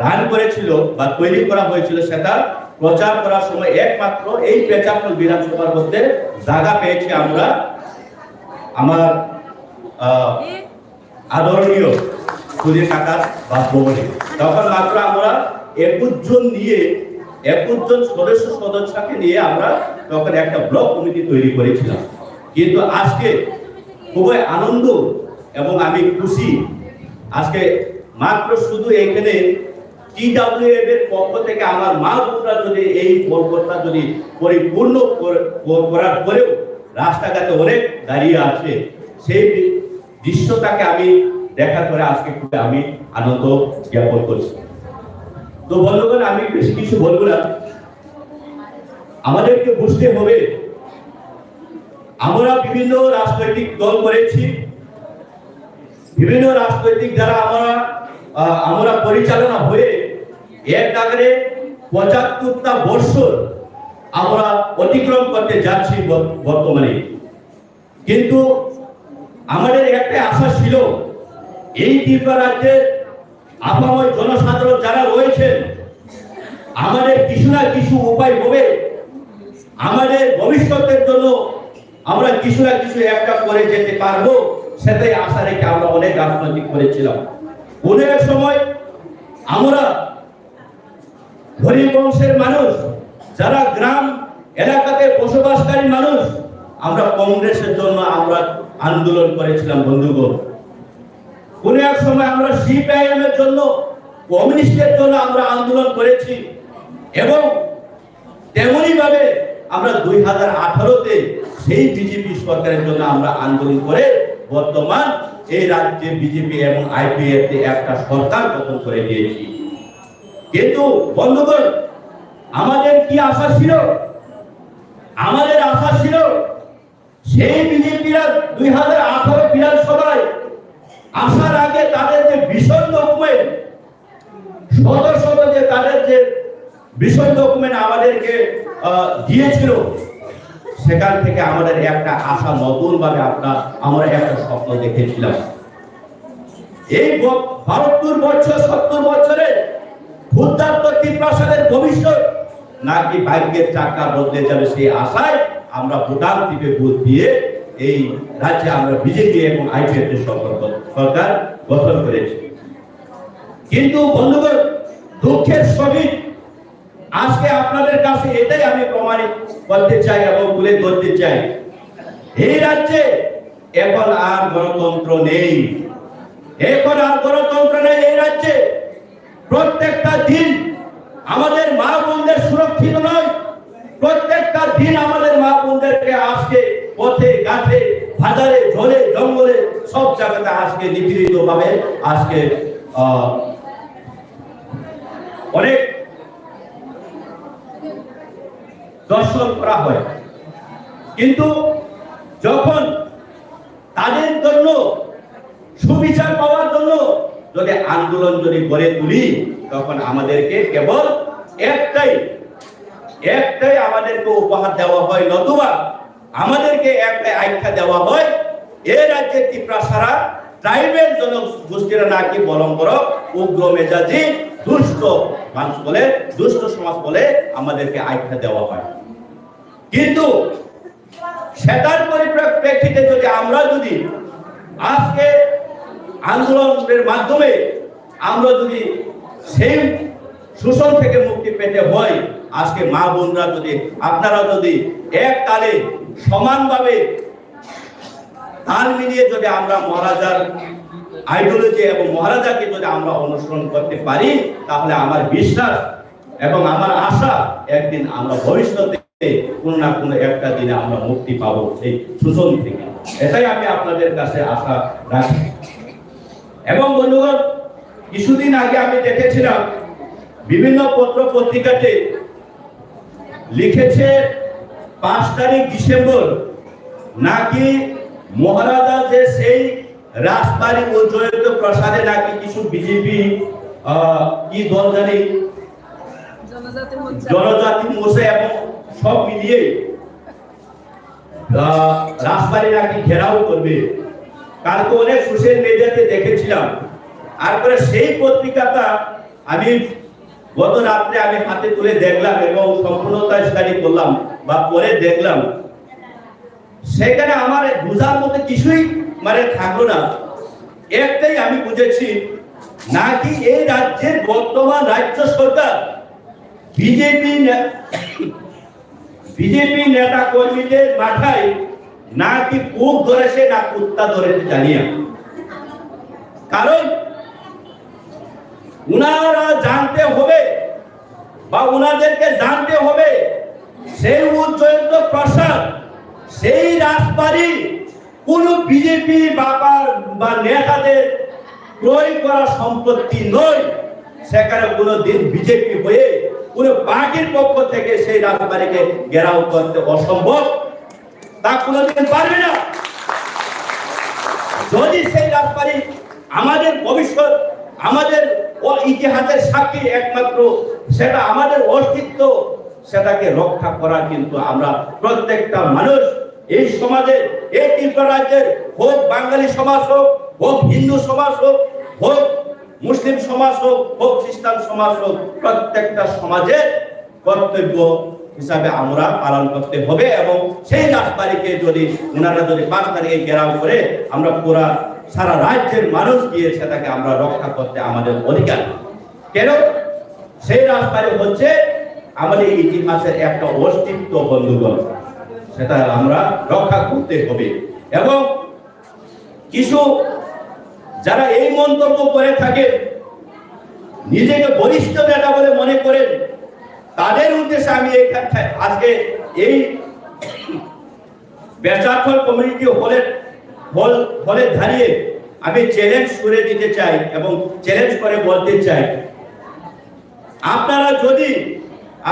রান করেছিল বা তৈরি করা হয়েছিল, সেটা প্রচার করার সময় একমাত্র এই পেচারপুর বিধানসভার মধ্যে জায়গা পেয়েছি আমরা আমার আদরণীয় সুধীর কাকার বাসভবনে। তখন মাত্র আমরা 21 জন সদস্যকে নিয়ে আমরা তখন একটা ব্লক কমিটি তৈরি করেছিলাম। কিন্তু আজকে খুবই আনন্দ এবং আমি খুশি। আজকে মাত্র শুধু এখানে TWF এর পক্ষ থেকে আমার মা বোনরা যদি এই পর্বটা যদি পরিপূর্ণ করার পরেও রাস্তাঘাটে অনেক দাঁড়িয়ে আছে, সেই দৃশ্যটাকে আমি দেখা করে আজকে খুব আমি আনন্দ জ্ঞাপন করছি। তো বন্ধুগণ, আমি বেশি কিছু বলবো না। আমাদেরকে বুঝতে হবে, আমরা বিভিন্ন রাজনৈতিক দল করেছি, বিভিন্ন রাজনৈতিক দ্বারা আমরা পরিচালনা হয়ে এক নাগারে ৭৫টা বছর আমরা অতিক্রম করতে যাচ্ছি বর্তমানে। কিন্তু আমাদের একটা আশা ছিল, এই ত্রিপুরা রাজ্যের আপাময় জনসাধারণ যারা রয়েছেন, আমাদের কিছু না কিছু উপায় হবে, আমাদের ভবিষ্যতের জন্য আমরা কিছু না কিছু একটা করে যেতে পারবো, সেটাই আশা রেখে আমরা অনেক রাজনৈতিক করেছিলাম। কোন এক সময় আমরা হরিবংশের মানুষ, যারা গ্রাম এলাকাতে বসবাসকারী মানুষ, আমরা কংগ্রেসের জন্য আমরা আন্দোলন করেছিলাম বন্ধুগণ। কোন এক সময় আমরা CPIM এর জন্য, কমিউনিস্টের জন্য আমরা আন্দোলন করেছি, এবং তেমনি ভাবে আমরা 2018-তে সেই বিজেপি সরকারের জন্য আমরা আন্দোলন করে বর্তমান এই রাজ্যে বিজেপি এবং IPF একটা সরকার গঠন করে দিয়েছি। কিন্তু বন্ধুগণ, আমাদের কি আশা ছিল? আমাদের আশা ছিল সেই বিজেপিরা 2018 বিধানসভায় আসার আগে তাদের যে ভীষণ ডকুমেন্ট, যে তাদের যে ভীষণ ডকুমেন্ট আমাদেরকে দিয়েছিল, সেখান থেকে আমাদের একটা আশা, নতুন ভাবে আমরা একটা স্বপ্ন দেখেছিলাম। এই 70 বছরের ক্ষুদ্রান্ত ত্রিপ্রাসাদের ভবিষ্যৎ নাকি ভাগ্যের চাকা বদলে যাবে, সেই আশায় আমরা ভোটার টিপে ভোট দিয়ে এই রাজ্যে আমরা বিজেপি এবং IPF সরকার গঠন করেছি। কিন্তু বন্ধুগণ, দুঃখের সহিত আজকে আপনাদের কাছে এটাই আমি প্রমাণিত করতে চাই এবং তুলে ধরতে চাই, এই রাজ্যে এখন আর গণতন্ত্র নেই। এখন আর গণতন্ত্র নেই এই রাজ্যে। প্রত্যেকটা দিন আমাদের মা বোনদের সুরক্ষিত নয়। প্রত্যেকটা দিন আমাদের মা বোনদেরকে আজকে পথে ঘাটে, বাজারে, ঝোলে, জঙ্গলে সব জায়গাতে আজকে নিপীড়িত ভাবে আজকে অনেক দর্শন করা হয়। কিন্তু যখন তাদের জন্য সুবিচার পাওয়ার জন্য যদি আন্দোলন যদি গড়ে তুলি, তখন আমাদেরকে কেবল একটাই আমাদেরকে উপহার দেওয়া হয়, নতুবা আমাদেরকে একটাই আখ্যা দেওয়া হয়, এই রাজ্যের ত্রিপুরা ট্রাইবেল জনগোষ্ঠীরা নাকি বরং উগ্র মেজাজি, দুষ্ট মানুষ বলে, দুষ্ট সমাজ বলে আমাদেরকে আখ্যা দেওয়া হয়। কিন্তু সেটার পরিপ্রেক্ষিতে যদি আমরা আজকে আন্দোলনের মাধ্যমে আমরা যদি সেই শোষণ থেকে মুক্তি পেতে হয়, আজকে মা বোনরা আপনারা যদি এক তালে সমানভাবে তাল মিলিয়ে যদি আমরা মহারাজার আইডিওলজি এবং মহারাজাকে যদি আমরা অনুসরণ করতে পারি, তাহলে আমার বিশ্বাস এবং আমার আশা, একদিন আমরা ভবিষ্যতে কোনো না কোনো একটা দিনে আমরা মুক্তি পাবো সেই শোষণ থেকে। এটাই আমি আপনাদের কাছে আশা রাখি। এবং বন্ধুগণ, কিছুদিন আগে আমি দেখেছিলাম বিভিন্ন পত্র পত্রিকাতে লিখেছে 5 তারিখ ডিসেম্বর নাকি মহারাজা যে সেই রাজবাড়ি ও জয়ন্ত প্রসাদে নাকি কিছু বিজেপি কি দল জানি জনজাতি মোর্চা এবং সব মিলিয়ে রাজবাড়ি নাকি ঘেরাও করবে। কালকে অনেক সোশ্যাল মিডিয়াতে দেখেছিলাম। আর পরে সেই পত্রিকাটা আমি গত রাত্রে আমি হাতে তুলে দেখলাম এবং সম্পূর্ণতা স্টাডি করলাম বা পরে দেখলাম, সেখানে আমার বুঝার মতো কিছুই থাকলো না। একটাই আমি বুঝেছি, নাকি এই রাজ্যের বর্তমান রাজ্য সরকার বিজেপি নেতা কর্মীদের মাথায় না কি কুক ধরেছে না কুত্তা ধরেছে জানি না। কারণ উনারা জানতে হবে বা উনাদেরকে জানতে হবে সেই উজ্জয়িত প্রসাদ, সেই রাজবাড়ি কোন বিজেপি বা নেতাদের ক্রয় করা সম্পত্তি নয়। সেখানে কোনদিন বিজেপি হয়ে কোন পার্টির পক্ষ থেকে সেই রাজবাড়িকে ঘেরাও করতে অসম্ভব, তা কোনদিন পারবে না। যদি সেই রাজবাড়ি আমাদের ভবিষ্যৎ, আমাদের ইতিহাসের সাক্ষী, একমাত্র সেটা আমাদের অস্তিত্ব, সেটাকে রক্ষা করা কিন্তু আমরা প্রত্যেকটা মানুষ এই সমাজের, এই ত্রিপুরা রাজ্যের, হোক বাঙালি সমাজ হোক, হোক হিন্দু সমাজ হোক, হোক মুসলিম সমাজ হোক, হোক খ্রিস্টান সমাজ হোক, প্রত্যেকটা সমাজের কর্তব্য হিসাবে আমরা পালন করতে হবে। এবং সেই রাজবাড়িকে যদি ওনারা 5 তারিখে ঘেরাও করে আমরা পুরা সারা রাজ্যের মানুষ গিয়ে সেটাকে আমরা রক্ষা করতে আমাদের অধিকার। কেন? সেই রাজবাড়ি হচ্ছে আমাদের ইতিহাসের একটা অস্তিত্ব বন্ধুগণ, সেটা আমরা রক্ষা করতে হবে। এবং কিছু যারা এই মন্তব্য করে থাকে, নিজেকে বরিষ্ঠ নেতা বলে মনে করেন, তাদের উদ্দেশ্যে আমি আজকে এই বেচারফল কমিউনিটি হলে দাঁড়িয়ে আমি চ্যালেঞ্জ করে দিতে চাই এবং চ্যালেঞ্জ করে বলতে চাই,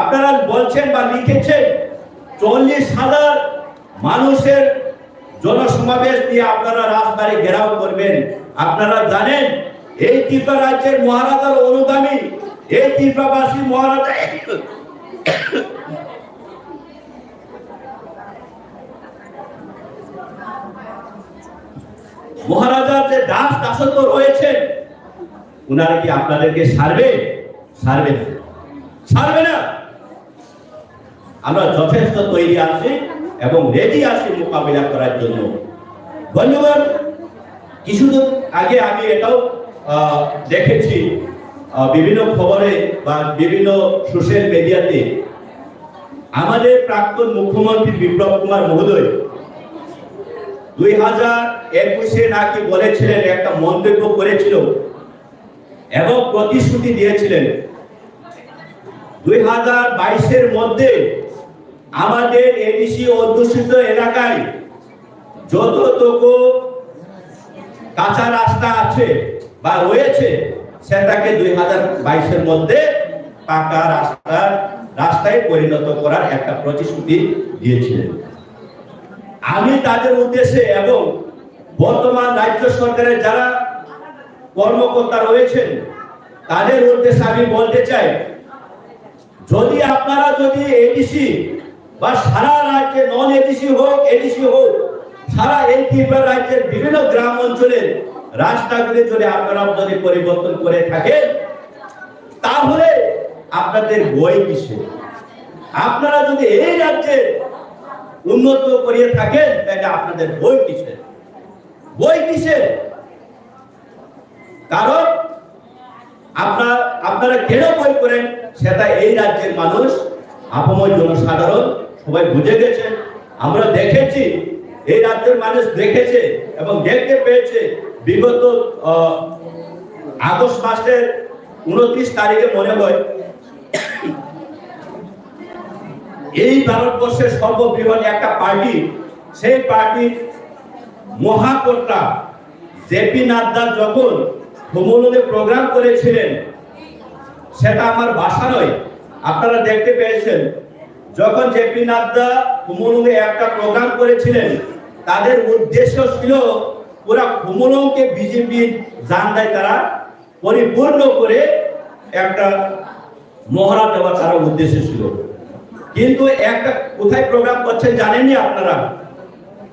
আপনারা বলছেন বা লিখেছেন 40,000 মানুষের জনসমাবেশ দিয়ে আপনারা রাজবাড়ি ঘেরাও করবেন। আপনারা জানেন এই ত্রিপুরা রাজ্যের মহারাজার অনুগামী, এই ত্রিপুরাবাসী মহারাজার যে দাসত্ব রয়েছে, উনারা কি আপনাদেরকে ছাড়বে না। আমরা যথেষ্ট তৈরি আছি এবং রেডি আছি মোকাবিলা করার জন্য। বন্ধুগণ, কিছুদিন আগে আমি এটাও দেখেছি বিভিন্ন খবরে বা বিভিন্ন সোশ্যাল মিডিয়াতে, আমাদের প্রাক্তন মুখ্যমন্ত্রী বিপ্লব কুমার মহোদয় 2021-এ নাকি বলেছিলেন, একটা মন্তব্য করেছিল এবং প্রতিশ্রুতি দিয়েছিলেন 2022-এর মধ্যে আমাদের এডিসি অধ্যুষিত এলাকায় যতটুকু কাঁচা রাস্তা আছে বা রয়েছে সেটাকে 2022-এর মধ্যে পাকা রাস্তায় পরিণত করার একটা প্রতিশ্রুতি দিয়েছিলেন। আমি তাদের উদ্দেশ্যে এবং বর্তমান রাজ্য সরকারের যারা কর্মকর্তা রয়েছেন তাদের উদ্দেশ্যে আমি বলতে চাই, যদি আপনারা এডিসি বা সারা রাজ্যে নন এডিসি হোক এডিসি হোক, সারা এই ত্রিপুরা রাজ্যের বিভিন্ন গ্রাম অঞ্চলের রাস্তাগুলি যদি আপনারা পরিবর্তন করে থাকেন, তাহলে আপনাদের বই কিসে? আপনারা যদি এই রাজ্যে উন্নত করিয়ে থাকেন, তাহলে আপনাদের বই কিসে? কারণ আপনারা কেন বই করেন সেটা এই রাজ্যের মানুষ, আপামর জনসাধারণ সবাই বুঝে গেছে। আমরা দেখেছি, এই রাজ্যের মানুষ দেখেছে এবং দেখতে পেয়েছে। বিগত আগস্ট মাসের 29 তারিখে মনে হয় এই ভারতবর্ষের সর্ববৃহৎ একটা পার্টি, সেই পার্টির মহাকর্তা জেপি নাড্ডা যখন ভ্রমণে প্রোগ্রাম করেছিলেন, সেটা আমার ভাষা নয়, আপনারা দেখতে পেয়েছেন। যখন জেপি নাড্ডা ভ্রমণে একটা প্রোগ্রাম করেছিলেন, তাদের উদ্দেশ্য ছিল পুরা ভ্রমণকে বিজেপির জান্ডায় তারা পরিপূর্ণ করে একটা মহড়া দেওয়া তার উদ্দেশ্য ছিল। কিন্তু একটা কোথায় প্রোগ্রাম করছেন জানেননি আপনারা?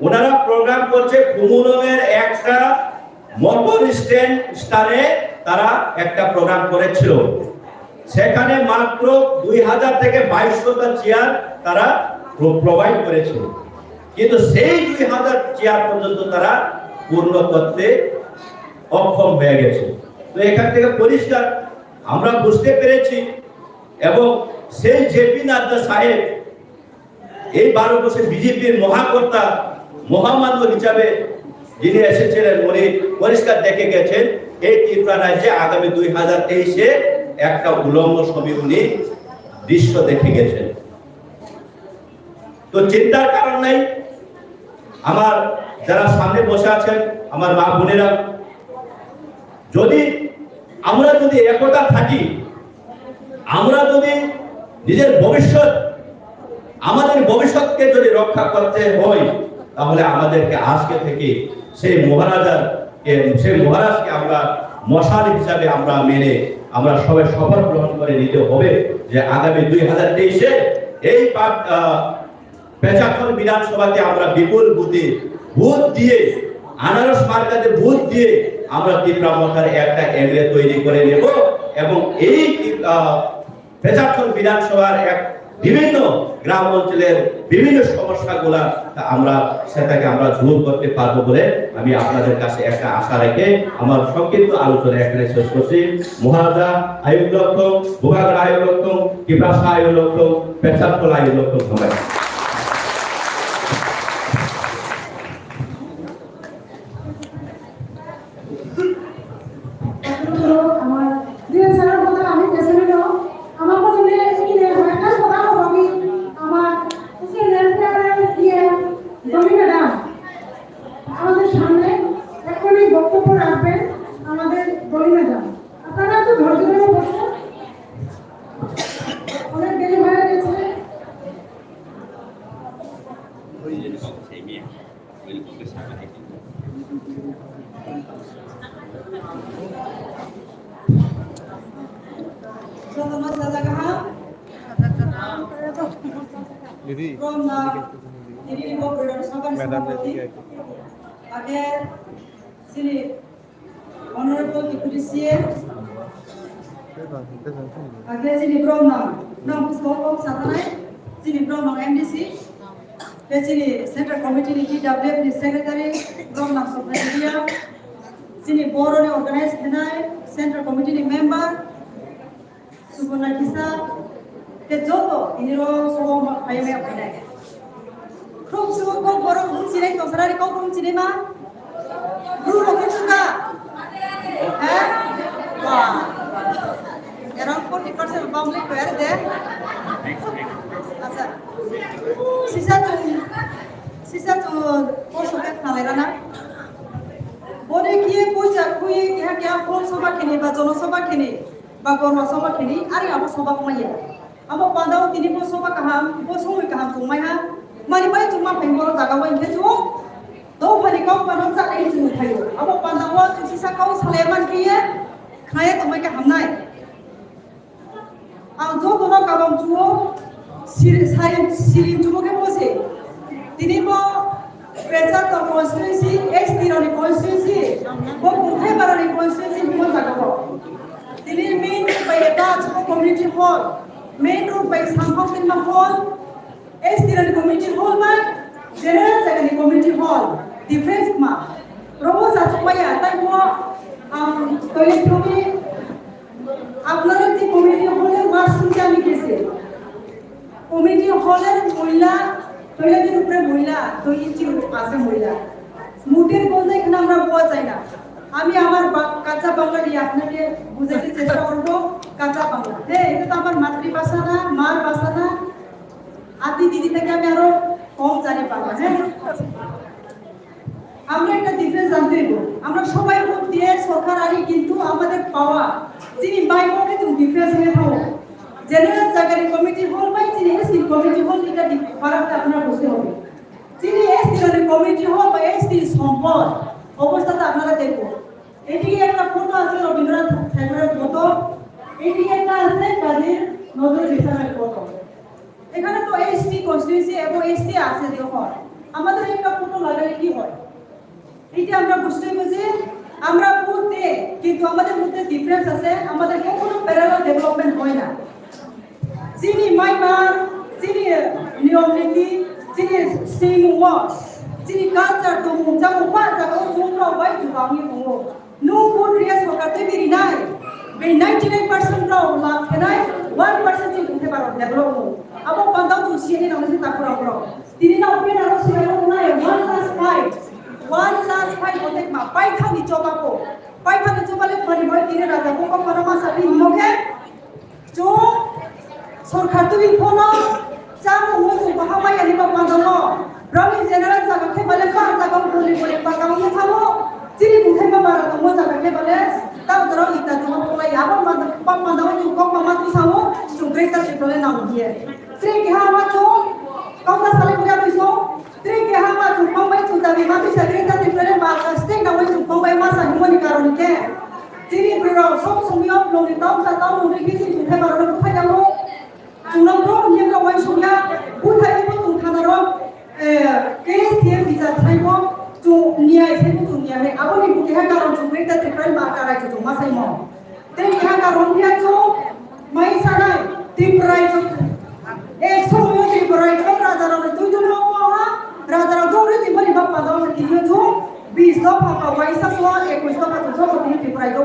ওনারা প্রোগ্রাম করছে ভ্রমণের একটা মোটর স্ট্যান্ডে তারা একটা প্রোগ্রাম করেছিল। সেখানে মাত্র 2000 থেকে 2200টা চেয়ার তারা প্রোভাইড করেছিল, কিন্তু সেই 2000 চেয়ার পর্যন্ত তারা পূর্ণ করতে অক্ষম হয়ে গেছে। তো এখান থেকে পরিষ্কার আমরা বুঝতে পেরেছি। এবং সেই জেপি নাড্ডা সাহেব এই 12 বছর বিজেপির মহাকর্তা মহামান্য হিসাবে যিনি এসেছিলেন উনি পরিষ্কার দেখে গেছেন এই ত্রিপুরা রাজ্যে আগামী 2023-এ একটা উলঙ্গ ছবি উনি দৃশ্য দেখে গেছেন। তো চিন্তার কারণ নাই। আমার যারা সামনে বসে আছেন আমার মা বোনেরা, আমরা যদি একতা থাকি, আমরা যদি নিজের আমাদের ভবিষ্যৎকে যদি রক্ষা করতে হয়, তাহলে আমাদেরকে আজকে থেকে সেই মহারাজকে আমরা মশাল হিসাবে আমরা মেনে আমরা সবাই শপথ গ্রহণ করে নিতে হবে যে আগামী 2023-এ এই পেঁচাখল বিধানসভাতে আমরা বিপুল ভোট দিয়ে আনারস মার্কাতে ভোট দিয়ে আমরা ত্রিপুরা মহার একটা এমএলএ তৈরি করে নেব এবং এই পেঁচাখল বিধানসভার বিভিন্ন গ্রাম অঞ্চলের বিভিন্ন সমস্যাগুলা সেটাকে আমরা দূর করতে পারবো বলে আমি আপনাদের কাছে একটা আশা রেখে আমার সংক্ষিপ্ত আলোচনা এখানে শেষ করছি। মহারাজা আয়ুব লক্ষম, ভূভাগরা আয়ুব লক্ষম, কিপাসা আয়ুব লক্ষম, পেঁচাখল আয়ুব লক্ষম। ধন্যবাদ। আমাদের সামনে এখনই বক্তব্য রাখবেন আমাদের দলি ম্যাডাম। আপনারা একটু ধৈর্য ধরে বসুন, অনেক দেরি হয়ে গেছে। Honorable Deputy CM, Sini Bromang, Nam Pusbokong Satanai, Sini Bromang MDC, Sini Central Committee ni TWF ni Secretary Bromang Secretary, Sini Boro ni Organize Henai, Central Committee ni Member, Subona Kisa, Joto, Iniro Sobong Hayame Henai. Krum Subokong Boro Krum Sini Kosarari Krum Sini Ma, Guru Krum Suka. Wow. Around 40% of public were there. Asa. Sisa tu poso ke nalerana. Bode kiye puja kuye kya phol soba khini ba jono soba khini ba gorma soba khini ari abo soba kumaya. Abo pandao tini po soba kaham po somi kaham sumai ha. Mari bai cuma penggoro jaga bai keju. Do phani kau panom sa ai chu thayo. Abo pandawa tu sisa kau saleman kiye. Khaya tumai ka hamnai. Ang jo dono kabam chuo sirin chuo ke bose. Tini mo pressure to constituency ex tironi constituency. Bo bunhai barani constituency mo jaga bo. Tini main by attach community hall. Main road by Samphang Tinma hall. Ex tironi community hall ma general secondary community hall. Defense ma. Robo sa chumaya tai mo toilet room আপনারা যে কমিটি হলের মাসুলটা আমি গেছে কমিটি হলের মহিলা টয়লেটের উপরে মহিলা তৈরি আছে মহিলা মুটের বলতে এখানে আমরা পাওয়া যায় না। আমি আমার কাঁচা বাংলা দিয়ে আপনাকে বুঝাতে চেষ্টা করব। কাঁচা বাংলা হ্যাঁ, এটা তো আমার মাতৃভাষা না, মার ভাষা না। আদি দিদি থেকে আমি আরো কম জানি বাংলা। হ্যাঁ, আমরা একটা ডিফারেন্স জানতে হইব। আমরা সবাই ভোট দিয়ে সরকার আনি, কিন্তু আমাদের পাওয়া যিনি বাই ভোটে তুমি ডিফারেন্স হয়ে থাকো জেনারেল জায়গায় কমিটি হল বাই যিনি এসটি কমিটি হল এটা ফারাকটা আপনারা বুঝতে হবে। যিনি এসটি কমিটি হল বা এসটি সম্পদ অবস্থাটা আপনারা দেখো। এদিকে একটা ফটো আছে রবীন্দ্রনাথ ঠাকুরের ফটো, এদিকে একটা আছে কাজী নজরুল ইসলামের ফটো। এখানে তো এসটি কনস্টিটিউয়েন্সি এবং এসটি আছে, যখন আমাদের একটা ফটো লাগালে কি হয় এটা আমরা বুঝতে হবে যে আমরা ভোট দিই, কিন্তু আমাদের মধ্যে ডিফারেন্স আছে। আমাদের কোনো প্যারালাল ডেভেলপমেন্ট হয় না। যিনি মাইমার, যিনি নিয়ম নীতি, যিনি সিমুয়া, যিনি কালচার দমু জামু পা জাগো জুমরা বাই জুবাংনি দমু নো ভোট রিয়া সরকারতে বিরি নাই বে 99% রাও লাভ খেনাই 1% যে উঠে পারো ডেভেলপ আবো পান্দাও চুসিয়ে নাও যে তাকুরা করো তিনি না ওপেন আরো সিরানো নাই 1+5 one last fight otek ma paithani chobako paithani chobale thani boy tine raja ko parama sabi moke jo sorkar tu bipono jamu moju bahamai ani ba pandamo brahmi general jaga ke bale ka jaga boli boli pakam ke thamo chiri buthai ma bara to mo jaga ke bale tau dro ita tu ko lai aba pandamo ju ko mama tu samo ju greater people na udie tri ke ha ma jo kauna sale puja biso tri ke ha ma ju pambai ju dabi ma bisa greater people ma sting na mo ju pambai ma sa himoni karon ke chiri bro sob sumio loni tau sa tau ni ki ju buthai bara ko phai jamo junam bro ni ro wai sumya buthai ko tu thana ro case ke bisa thai mo ju niai se ko ju niai abo ni buke ha karon ju greater people ma ka ra ju ma sai mo tri ke ha karon dia ju mai sanai tiprai ju एक सौ में भी बराई कब राजा ने तू जो लोग वहाँ राजा ने दो रीति बनी बाप पादा उसे तीन जो 20 पापा वाइसा सो एक वैसा पापा जो तीन tiprai जो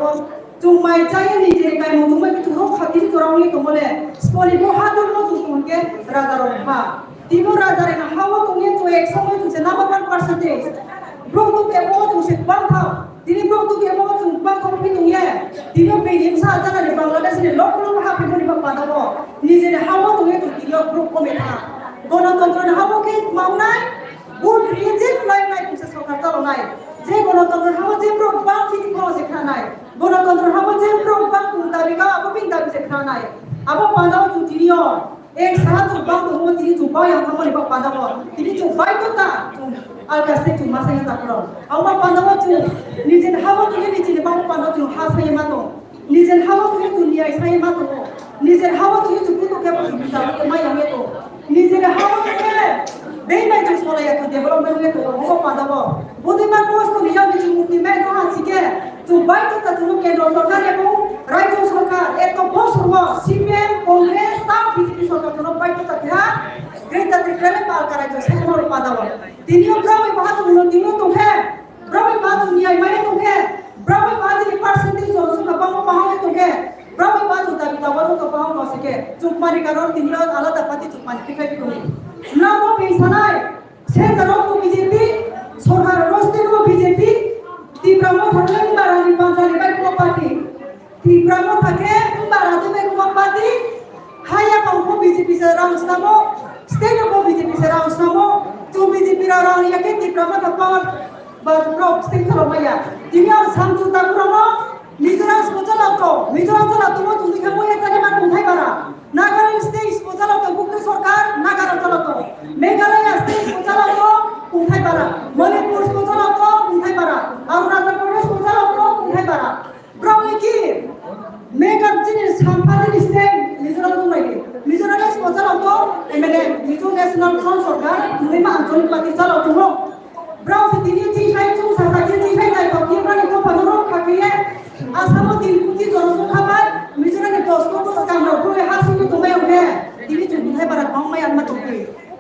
जो मैं चाहिए नीचे का मुझे मैं तो रोक खाती चुराऊंगी तो बोले स्पॉली को हाथ दो तो उनके राजा ने हाँ तीनों राजा ने हवा तुम्हें जो 100 में तुझे ना बन परसेंटेज ब्रो तो के वो तुझे बन था तीन ब्रो तो के वो तुम बन कम भी तुम्हें तीनों बेनिम सा जाना ने बांग्लादेश ने लोग हापी बनी बाप पादा वो नीचे ने हवा तुम्हें तो तीनों ग्रुप को में था गणतंत्र ने हवा के मामला बुट रिजिट लाइन लाइन तुझे सरकार चलो नाइ जे गणतंत्र हवा जे ब्रो बांग की को से खाना है गणतंत्र हवा जे ब्रो बांग कुंडा बिका अब पिंडा से खाना है अब पादा वो तीनों एक साथ जो बांग तो वो तीन जो बाय हम हमारे बाप पादा वो तीन जो बाय तो था alkaste tu masa yang tak perlu. Awak pandang tu, nijen hawa tu ni nijen bawa pandang tu has saya mato. Nijen hawa tu tu ni saya mato. Nijen hawa tu tu tu ke pun bisa kemai yang itu. Nijen hawa tu ke, benda tu sekolah yang tu development itu awak pandang. Budi mat bos tu ni yang nijen mesti main tu hasi ke. Tu baik tu tak tu ke doktor yang pun, right tu सरकार एक तो बॉस हुआ सीपीएम कांग्रेस तब बीजेपी सरकार तो बाइक तो क्या ग्रेटर ट्रिपल पार करा जो से मोर पादावा तीनों ब्राह्मण बात उन तीनों तो है ब्राह्मण बात दुनिया में तो है ब्राह्मण बात की परसेंटेज जो सुन बाबा पाओ तो है ब्राह्मण बात होता भी दावा तो पाओ को सके चुपमारी कारण तीनों अलग पाती चुपमारी दिखाई भी कोई ना वो पेशनाय से करो तो बीजेपी सरकार रोस्ते को बीजेपी तीव्रमो हटले बारानी पांचाली बाइक को पार्टी तीव्रमो থাকে बारानी बाइक को पार्टी हाया को बीजेपी से राउंड नामो स्टेट को बीजेपी से राउंड नामो जो बीजेपी राउंड या के तीव्रमो का पावर बस ब्लॉक स्टेट चलो भैया दुनिया समझौता करो मिजोरम स्पोचला तो तुम दिखा मोया जाने मान उठाई बारा नागालैंड स्टेट स्पोचला तो बुक सरकार नागालैंड चला तो मेघालय स्टेट स्पोचला तो उठाई बारा मणिपुर स्पोचला तो उठाई बारा अरुणाचल प्रदेश स्पोचला तो उठाई बारा ब्राउन की मेगा जिनिस सामफानि स्टेट मिजोरम तो लागे मिजोरम स्पोचला तो एमएनए मिजो नेशनल फ्रंट सरकार दुनिया आंचलिक पार्टी चला तो ब्राउन सिटी ची साइ चु सासाखि ची साइ नाय तो किब्रानि तो पनरो खाखिए आसाम तिलकुति जनसंख्या बाय मिजोरम 10 को काम रो हासु तो बाय उठे दिनि जु बुथाय बारा बांमाय आनमा तो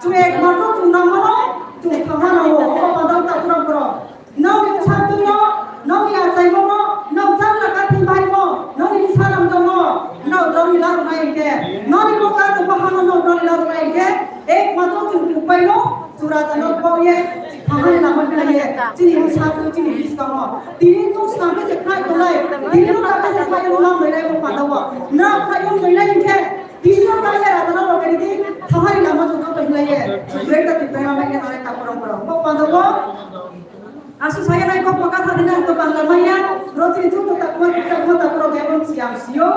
जु एक मात्र जु नामनो जु थाना रो ओ पदाव ता पुरा पुरा नाव साबदु नो नाव या जायमो नाव जानला काथि बायमो नाव नि सानाम जमो नाव द्रनि लार नाय के नाव नि बोका तो बहानो नाव द्रनि लार नाय के एक मात्र जु उपायनो जुरा जनो पाये थाहाय नामन लागे जिनि हम साबदु जिनि बिसकामो दिनि तो सामने से खाय तोलाय दिनि तो काथे से खाय नाम मैलाय को पादाव ना खाय मैलाय के दिनो काले राजना लगेनि दि थाहाय नाम जनो पहिलाये ब्रेक ता तिपरा मायने नाय ता परम्परा को पादाव आसु saya naik kok maka tadi nanti banggamanya roti itu tak pro gebon siang sio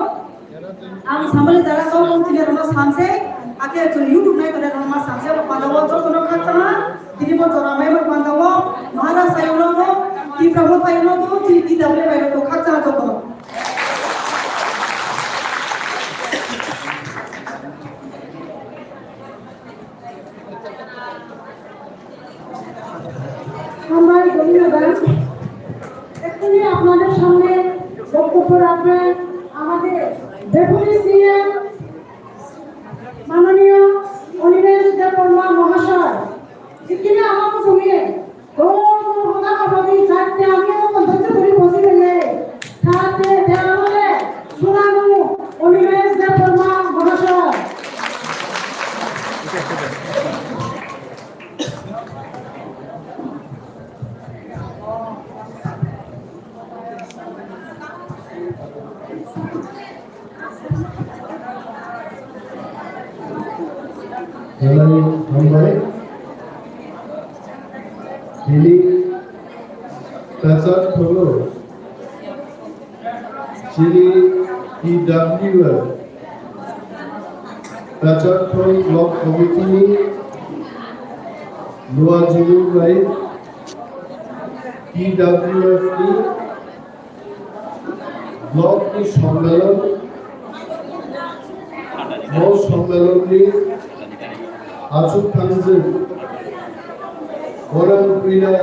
ang sambil jalan kau pun tidak rumah samse akhirnya tu YouTube naik pada rumah samse lo pandawa jo kono kata ini mau coba main pandawa mahara saya lo di pramu saya lo di tidak boleh main lo kata jo kono हमारे धन्यवाद এখনই আপনাদের সামনে বক্তব্য রাখবেন আমাদের ডেপুটি সিএম মাননীয় অনিমেষ দেববর্মা মহাশয় যিনি আমাকে শুনিয়ে কথা বলি থাকতে আমি ধৈর্য ধরে বসে গেলে থাকতে দেওয়ালে শোনানো অনিমেষ দেববর্মা মহাশয় জানাই হামবাই তিনি পেশার হলো যিনি PWR পেশার ব্লক কমিটি লোয়া জীবন রায় PWR ব্লক সম্মেলন সম্মেলনটি আচুক খানজের ওরান ক্রীড়া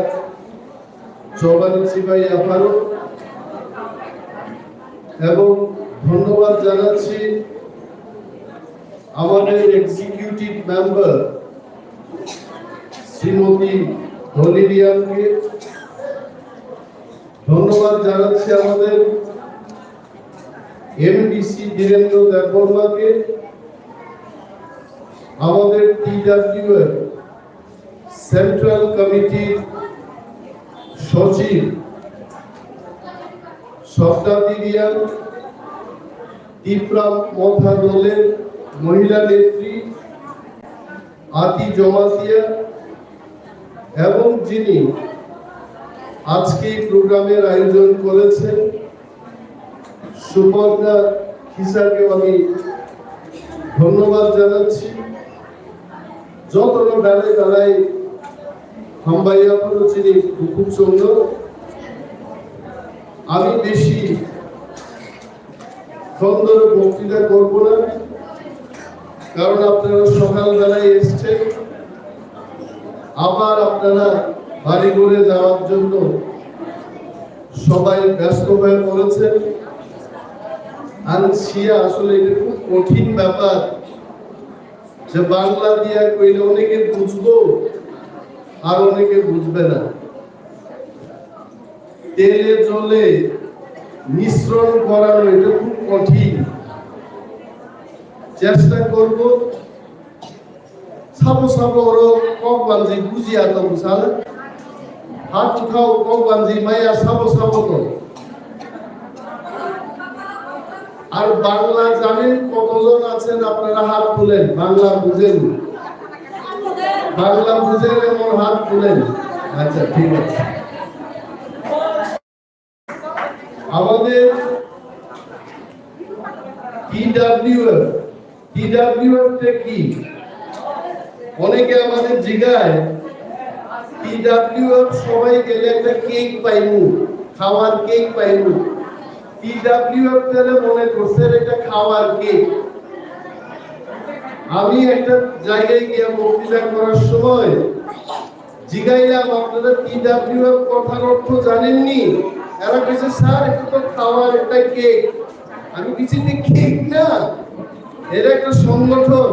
চৌবানি সিপাহী আফারো এবং ধন্যবাদ জানাচ্ছি আমাদের এক্সিকিউটিভ মেম্বার শ্রীমতী ধলিরিয়ানকে, ধন্যবাদ জানাচ্ছি আমাদের এমডিসি বীরেন্দ্র দেববর্মাকে, আমাদের TWR সেন্ট্রাল কমিটির সচিব সপ্তাদিরিয়া, ত্রিপুরা মথা দলের মহিলা নেত্রী আতি জমাতিয়া এবং যিনি আজকে প্রোগ্রামের আয়োজন করেছেন সুপর্ণা খিসাকে আমি ধন্যবাদ জানাচ্ছি। যতটা বেলায় বেলায় হামবাইয়া চিনি খুব সুন্দর। আমি বেশি সুন্দর বক্তৃতা করব না, কারণ আপনারা সকালবেলায় এসছেন, আবার আপনারা বাড়ি করে যাওয়ার জন্য সবাই ব্যস্ত হয়ে পড়েছেন। আর শিয়া আসলে এটা খুব কঠিন ব্যাপার যে বাংলা দিয়া কইলে অনেকে বুঝবো আর অনেকে বুঝবে না। তেলে জলে মিশ্রণ করানো এটা খুব কঠিন। চেষ্টা করব সাবো সাবো ওরো কক বানজি বুঝিয়া তো বুঝাল হাত উঠাও কক বানজি মাইয়া সাবো সাবো তো। আর বাংলা জানেন কতজন আছেন আপনারা হাত তুলেন? বাংলা বুঝেন? বাংলা বুঝেন এমন হাত তুলেন। আচ্ছা ঠিক আছে। আমাদের TWR কি? অনেকে আমাদের জিগায় TWR সবাই গেলে একটা কেক পাইমু, খাওয়ার কেক পাইমু। TWR তাহলে মনে করছেন এটা খাওয়ার কেক। আমি একটা জায়গায় গিয়ে বক্তৃতা করার সময় জিগাইলাম আপনারা TWR কথার অর্থ জানেননি? এরা কিছু স্যার এটা তো খাওয়ার একটা কেক। আমি কিছু কেক না, এর একটা সংগঠন,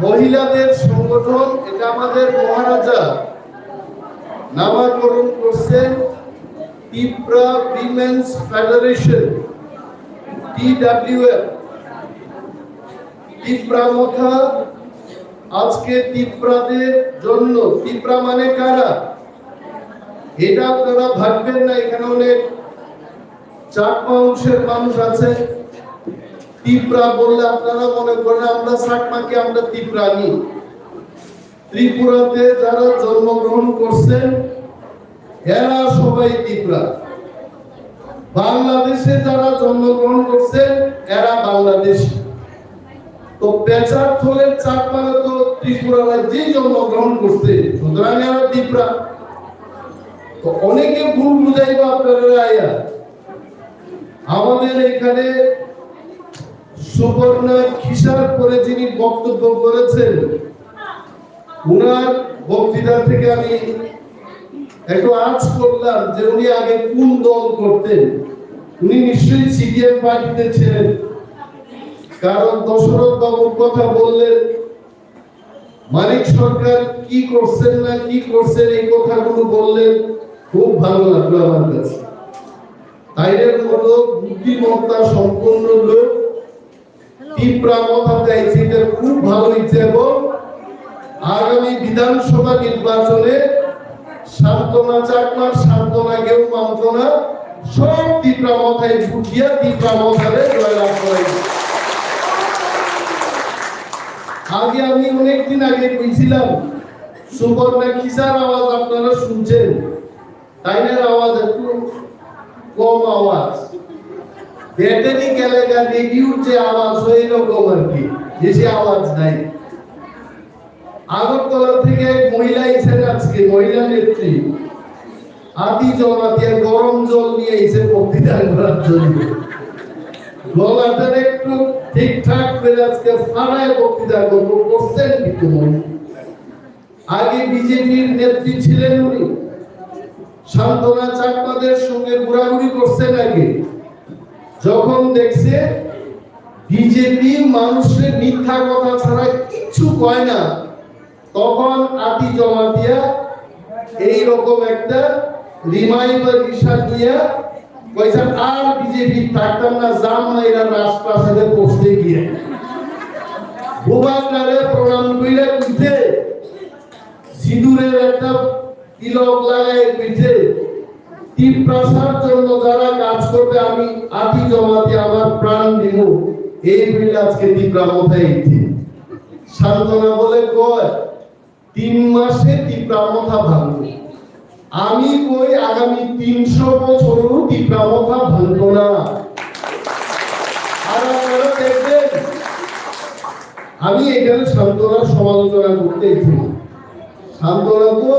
মহিলাদের সংগঠন। এটা আমাদের মহারাজা নামকরণ করছেন Tripura women's federation, TWR। Tripura Motha আজকে ত্রিপুরাদের জন্য, ত্রিপুরা মানে কারা এটা আপনারা ভাববেন না। এখানে অনেক চাকমা অংশের মানুষ আছে। ত্রিপুরা বললে আপনারা মনে করেন আমরা চাকমাকে আমরা ত্রিপুরানি। ত্রিপুরাতে যারা জন্মগ্রহণ করছেন এরা সবাই ত্রিপুরা। বাংলাদেশে যারা জন্মগ্রহণ করছেন এরা বাংলাদেশী। তো পেঁচার থলের চাকমারা তো ত্রিপুরা রাজ্যেই জন্মগ্রহণ করছে, সুতরাং এরা ত্রিপুরা। তো অনেকে ভুল বুঝাইব আপনারা আয়া। আমাদের এখানে সুপর্ণা খিসার করে যিনি বক্তব্য করেছেন, উনার বক্তৃতা থেকে আমি একটু আজ করলাম যে উনি আগে কোন দল করতেন। উনি নিশ্চয়ই CPM পার্টিতে ছিলেন, কারণ দশরথ বাবুর কথা বললেন। মানিক সরকার কি করছেন না কি করছেন এই কথাগুলো বললেন, খুব ভালো লাগলো আমার কাছে। তাইরের মতো বুদ্ধিমত্তা সম্পন্ন লোক ত্রিপুরা মথা চাইছে, এটা খুব ভালো ইচ্ছে। এবং আগামী বিধানসভা নির্বাচনে সান্ত্বনা চাকমার সান্ত্বনা কেউ মানত না, সব ত্রিপুরা মথায় ভুটিয়া ত্রিপুরা মথারে জয়লাভ করাই। আগে আমি অনেকদিন আগে কইছিলাম সুবর্ণা খিসার আওয়াজ আপনারা শুনছেন, তাইনের আওয়াজ একটু কম আওয়াজ, ব্যাটারি গেলেগা রেডিওর যে আওয়াজ হয় এরকম আর কি, বেশি আওয়াজ নাই। আগরতলা থেকে এক মহিলা এসেছেন আজকে, মহিলা নেত্রী আদি জমাতিয়া গরম জল নিয়ে এসে বক্তৃতা করার জন্য। গলাটা একটু ঠিকঠাক করে আজকে ফাড়ায় বক্তৃতা করবো, করছেন কিন্তু আগে বিজেপির নেত্রী ছিলেন উনি, সান্ত্বনা চাকমাদের সঙ্গে ঘোরাঘুরি করছেন আগে। যখন দেখছে বিজেপি মানুষের মিথ্যা কথা ছাড়া কিচ্ছু কয় না, তখন আদি জমাতিয়া এইরকম একটা রিমাইন্ডার বিষয় দিয়া কইছে আর বিজেপি থাকতাম না, জাম মাইরা রাজপ্রাসাদে পৌঁছতে গিয়ে ভূবাকারে প্রণাম কইরা কইছে, সিঁদুরের একটা তিলক লাগাই কইছে টিপ্রাসার জন্য যারা কাজ করবে আমি আদি জমাতে আমার প্রাণ দিব, এই বলে আজকে টিপ্রা মাথায় ইচ্ছে। সান্ত্বনা বলে কয় 3 মাসে টিপ্রা মাথা ভাঙবে, আমি কই আগামী 300 বছরও টিপ্রা মাথা ভাঙবো না। আর আপনারা দেখবেন আমি এখানে সান্ত্বনার সমালোচনা করতে এসেছি। সান্ত্বনা তো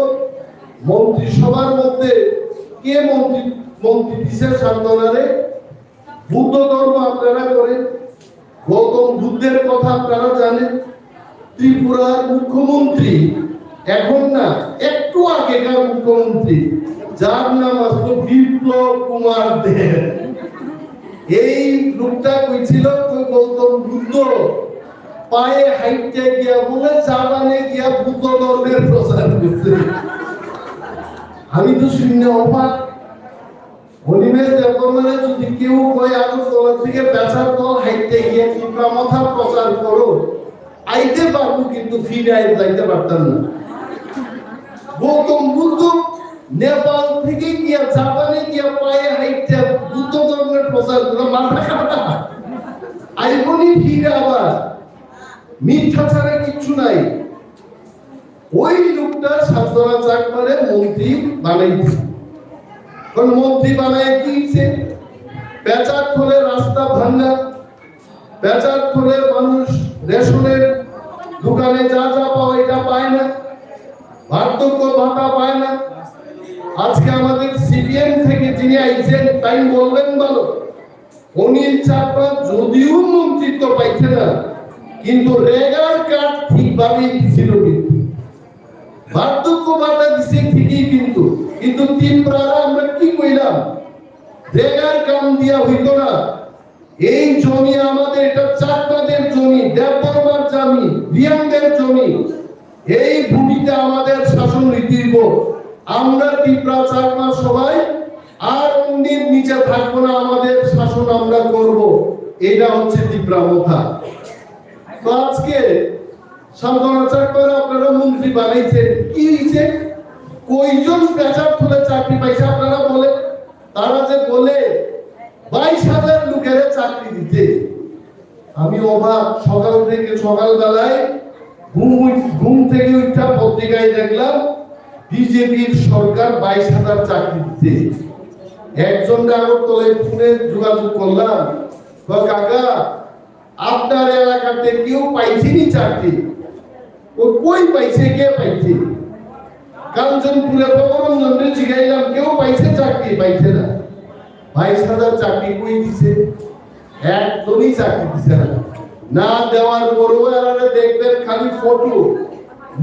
মন্ত্রিসভার মধ্যে কে মন্ত্রী দিছে সান্ত্বনারে? বুদ্ধ ধর্ম আপনারা করেন, গৌতম বুদ্ধের কথা আপনারা জানেন। ত্রিপুরার মুখ্যমন্ত্রী এখন না, একটু আগেকার মুখ্যমন্ত্রী যার নাম আসলো বিপ্লব কুমার দেব, এই লোকটা কইছিল গৌতম বুদ্ধ পায়ে হাইটে গিয়া বলে জাপানে গিয়া বুদ্ধ ধর্মের প্রচার করছে। আমি তো শূন্য অবাক। হরিমের দেবমানে যদি কেউ কয় আগরতলা থেকে বেচার দল হাইটে গিয়ে টিপ্রা মাথা প্রচার করো, আইতে পারবো কিন্তু ফিরে যাইতে পারতাম না। গৌতম বুদ্ধ নেপাল থেকে গিয়া জাপানে গিয়া পায়ে হাইটে বুদ্ধ ধর্মের প্রচার করে মাথা কাটা আইবনি ফিরে আবার, মিথ্যা ছাড়া কিচ্ছু নাই। ওই লোকটা সান্ত্বনা চাকমারে মন্ত্রী বানাইছে। কোন মন্ত্রী বানায় দিয়েছে? বেচার থলে রাস্তা ভাঙা, বেচার থলে মানুষ রেশনের দোকানে যা যা পাওয়া এটা পায় না, বার্ধক্য ভাতা পায় না। আজকে আমাদের সিপিএম থেকে যিনি আইছেন তাই বলবেন ভালো, অনিল চাকমা যদিও মন্ত্রিত্ব পাইছে না, কিন্তু রেগার কার্ড ঠিকভাবে দিছিল, কিন্তু বার্ধক্য ভাতা দিছে ঠিকই, কিন্তু ত্রিপুরারা আমরা কি কইলাম, রেগার কাম দিয়া হইতো না। এই জমি আমাদের, এটা চাকমাদের জমি, দেববর্মার জমি, রিয়াংদের জমি, এই ভূমিতে আমাদের শাসন রীতি দিব। আমরা ত্রিপুরা চাকমা সবাই আর অন্যের নিচে থাকবো না, আমাদের শাসন আমরা করব। এটা হচ্ছে ত্রিপুরা কথা। তো আজকে সান্ত্বনা চাকমার আপনারা মন্ত্রী বানাইছেন, কি হয়েছে? কয়জন বেচার থলে চাকরি পাইছে আপনারা বলে? তারা যে বলে 22,000 লোকের চাকরি দিতে, আমি অবাক। সকালবেলায় ঘুম থেকে উঠা পত্রিকায় দেখলাম বিজেপির সরকার 22,000 চাকরি দিতে। একজন আগরতলায় ফোনে যোগাযোগ করলাম, কাকা আপনার এলাকাতে কেউ পাইছেনি চাকরি? ও কই পাইছে, কে পাইছে? কাঞ্চনপুরে প্রবরঞ্জনকে জিগাইলাম, কেউ পাইছে চাকরি? পাইছে না। 22,000 চাকরি কই দিছে? একদমই চাকরি দিছে না। না দেওয়ার পরও এরা দেখবেন খালি ফটো,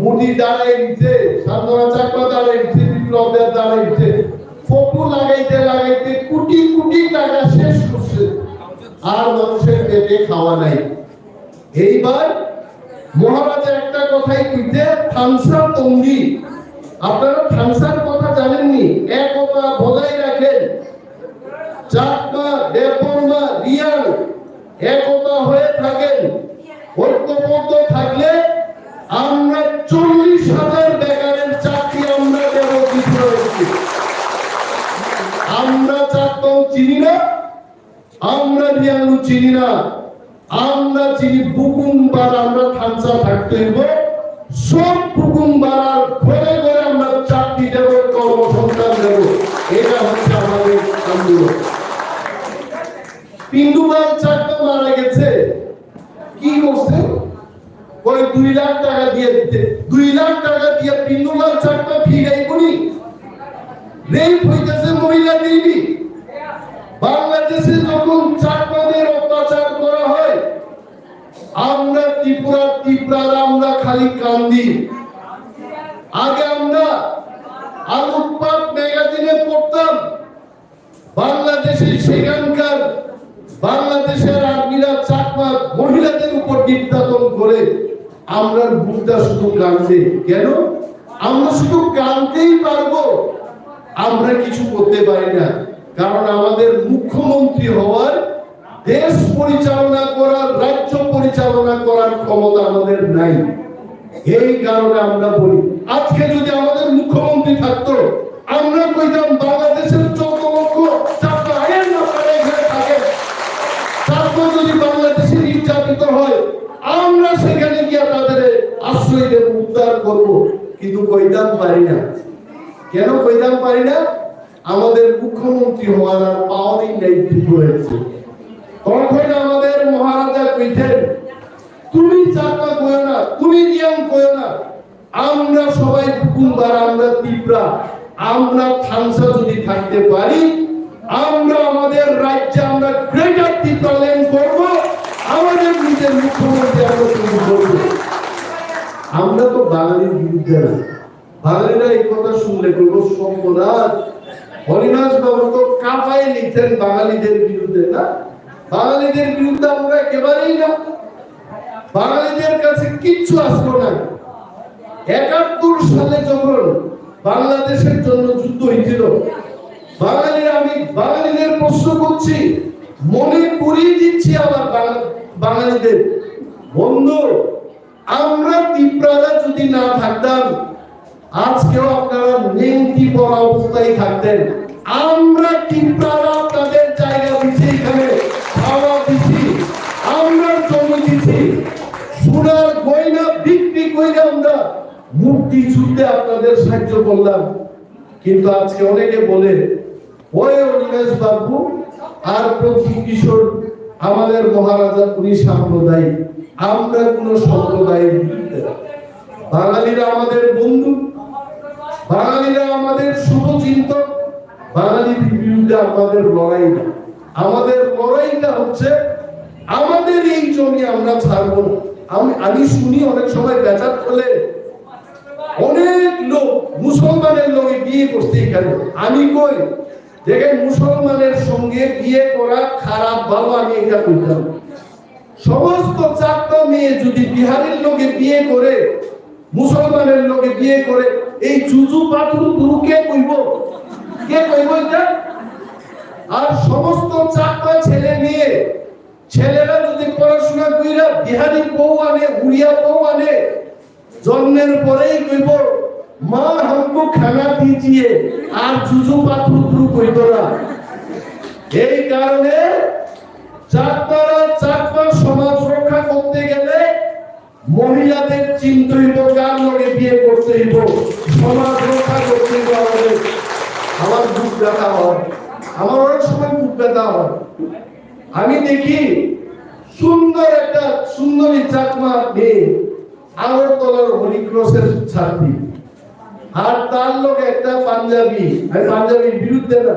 মুদি দাঁড়াই দিচ্ছে, সান্ত্বনা চাকমা দাঁড়াই দিচ্ছে, বিপ্লবের দাঁড়াই দিচ্ছে, ফটো লাগাইতে লাগাইতে কোটি কোটি টাকা শেষ করছে, আর মানুষের পেটে খাওয়া নাই। এইবার মহারাজা একটা কথাই কইতে, থামসার তঙ্গি। আপনারা থামসার কথা জানেননি? একতা বজায় রাখেন। চাকমা, দেববর্মা, রিয়াং একতা হয়ে থাকেন, ঐক্যবদ্ধ থাকলে আমরা 40,000 বেকারের চাকরি আমরা দেব। আমরা চাকমাও চিনি না, আমরা রিয়াংও চিনি না, আমরা চিনি বুকুম বার আমরা থামসা থাকতে হইব, সব বুকুম বার ঘরে ঘরে আমরা চাকরি দেব, কর্মসংস্থান দেব। এটা হচ্ছে আমাদের আন্দোলন। পিন্টুলাল চাকমা মারা গেছে, কি করছে? ওই 2 লাখ টাকা দিয়ে দিতে, 2 লাখ টাকা দিয়ে পিন্টুলাল চাকমা ফিরাই করি। রেপ হইতেছে মহিলা দেবী। বাংলাদেশে যখন চাকমাদের অত্যাচার করা হয়, আমরা ত্রিপুরার আমরা খালি কান্দি। আগে আমরা আলোকপাত ম্যাগাজিনে পড়তাম, বাংলাদেশের সেখানকার বাংলাদেশের আর্মিরা চাকমা মহিলাদের উপর নির্যাতন করে। আমরা বুকটা শুধু কাঁদছে। কেন? আমরা শুধু কাঁদতেই পারবো, আমরা কিছু করতে পারি না। কারণ আমাদের মুখ্যমন্ত্রী হওয়ার, দেশ পরিচালনা করার, রাজ্য পরিচালনা করার ক্ষমতা আমাদের নাই। এই কারণে আমরা বলি, আজকে যদি আমাদের মুখ্যমন্ত্রী থাকতো, আমরা কইতাম বাংলাদেশের 14 লক্ষ চাকমা আইন মাথায় এখানে থাকে। চাকমা যদি বাংলাদেশে নির্যাতিত হয়, আমরা সেখানে গিয়ে তাদের আশ্রয় দেব, উদ্ধার করব। কিন্তু কইতাম পারি না। কেন কইতাম পারি না? আমাদের মুখ্যমন্ত্রী হওয়ার আর পাওয়ারই নেই হয়েছে। তখন আমাদের মহারাজা কইতেন, তুমি চাকমা কইও না, তুমি নিয়ম কইও না, আমরা সবাই কুকুম্বার, আমরা ত্রিপুরা, আমরা থামসা যদি থাকতে পারি, আমরা আমাদের রাজ্যে আমরা গ্রেটার ত্রিপুরা ল্যান্ড করব, আমাদের নিজের মুখ্যমন্ত্রী আমরা তৈরি করব। আমরা তো বাঙালির বিরুদ্ধে না। বাঙালিরা এই কথা শুনলে করবো সম্পদাত। হরিনাথ বাবু তো কাপাই লিখছেন বাঙালিদের বিরুদ্ধে, না? বাঙালিদের বিরুদ্ধে আমরা একেবারেই না। বাঙালিদের কাছে কিচ্ছু আসলো না। 71 সালে যখন বাংলাদেশের জন্য যুদ্ধ হয়েছিল, আমি বাঙালিদের প্রশ্ন করছি, মনে করিয়ে দিচ্ছি আবার বাঙালিদের, বন্ধু, আমরা ত্রিপুরারা যদি না থাকতাম, আজকেও আপনারা নেংটি পড়া অবস্থায় থাকতেন। আমরা ত্রিপুরারা তাদের জায়গা দিচ্ছি, এখানে খাওয়া দিচ্ছি, আমরা জমি দিচ্ছি, সোনার গয়না বিক্রি করে আমরা মুক্তি যুদ্ধে আপনাদের সাহায্য করলাম। কিন্তু আজকে অনেকে বলে, ওই অনিমেষ বাবু আর প্রভু কিশোর আমাদের মহারাজা উনি সাম্প্রদায়িক, আমরা কোন সম্প্রদায়ের বিরুদ্ধে। বাঙালিরা আমাদের বন্ধু, বাঙালিরা আমাদের শুভচিন্তক, বাঙালির বিরুদ্ধে আমাদের লড়াই না। আমাদের লড়াইটা হচ্ছে আমাদের এই জমি আমরা ছাড়বো না। আমি শুনি অনেক সময় বেচার ফলে অনেক লোক মুসলমানের লোকে বিয়ে করছে এখানে। আমি কই, দেখেন, মুসলমানের সঙ্গে বিয়ে করা খারাপ, ভালো, আমি এটা বলতাম। সমস্ত চাকমা মেয়ে যদি বিহারের লোকে বিয়ে করে, মুসলমানের লোকে বিয়ে করে, এই জুজু পাথর গুরু কে কইব? কে কইব এটা? আর সমস্ত চাকমা ছেলে মেয়ে, ছেলেরা যদি পড়াশোনা কইরা বিহারি বউ আনে, উড়িয়া বউ আনে, জন্মের পরেই কইব মা हमको খানা দিজিয়ে, আর জুজু পাথর গুরু কইব না। এই কারণে চাকমা সমাজ রক্ষা করতে গেলে মহিলাদের চিন্তা হইব, কার লগে বিয়ে করতে হইব, সমাজ রক্ষা করতে হইব। আমার বুক ব্যথা হয়, আমার অনেক সময় বুক ব্যথা হয়। আমি দেখি সুন্দর একটা সুন্দরী চাকমা মেয়ে, আগরতলার হরিক্রসের ছাত্রী, আর তার লোক একটা পাঞ্জাবি, আমি পাঞ্জাবির বিরুদ্ধে না,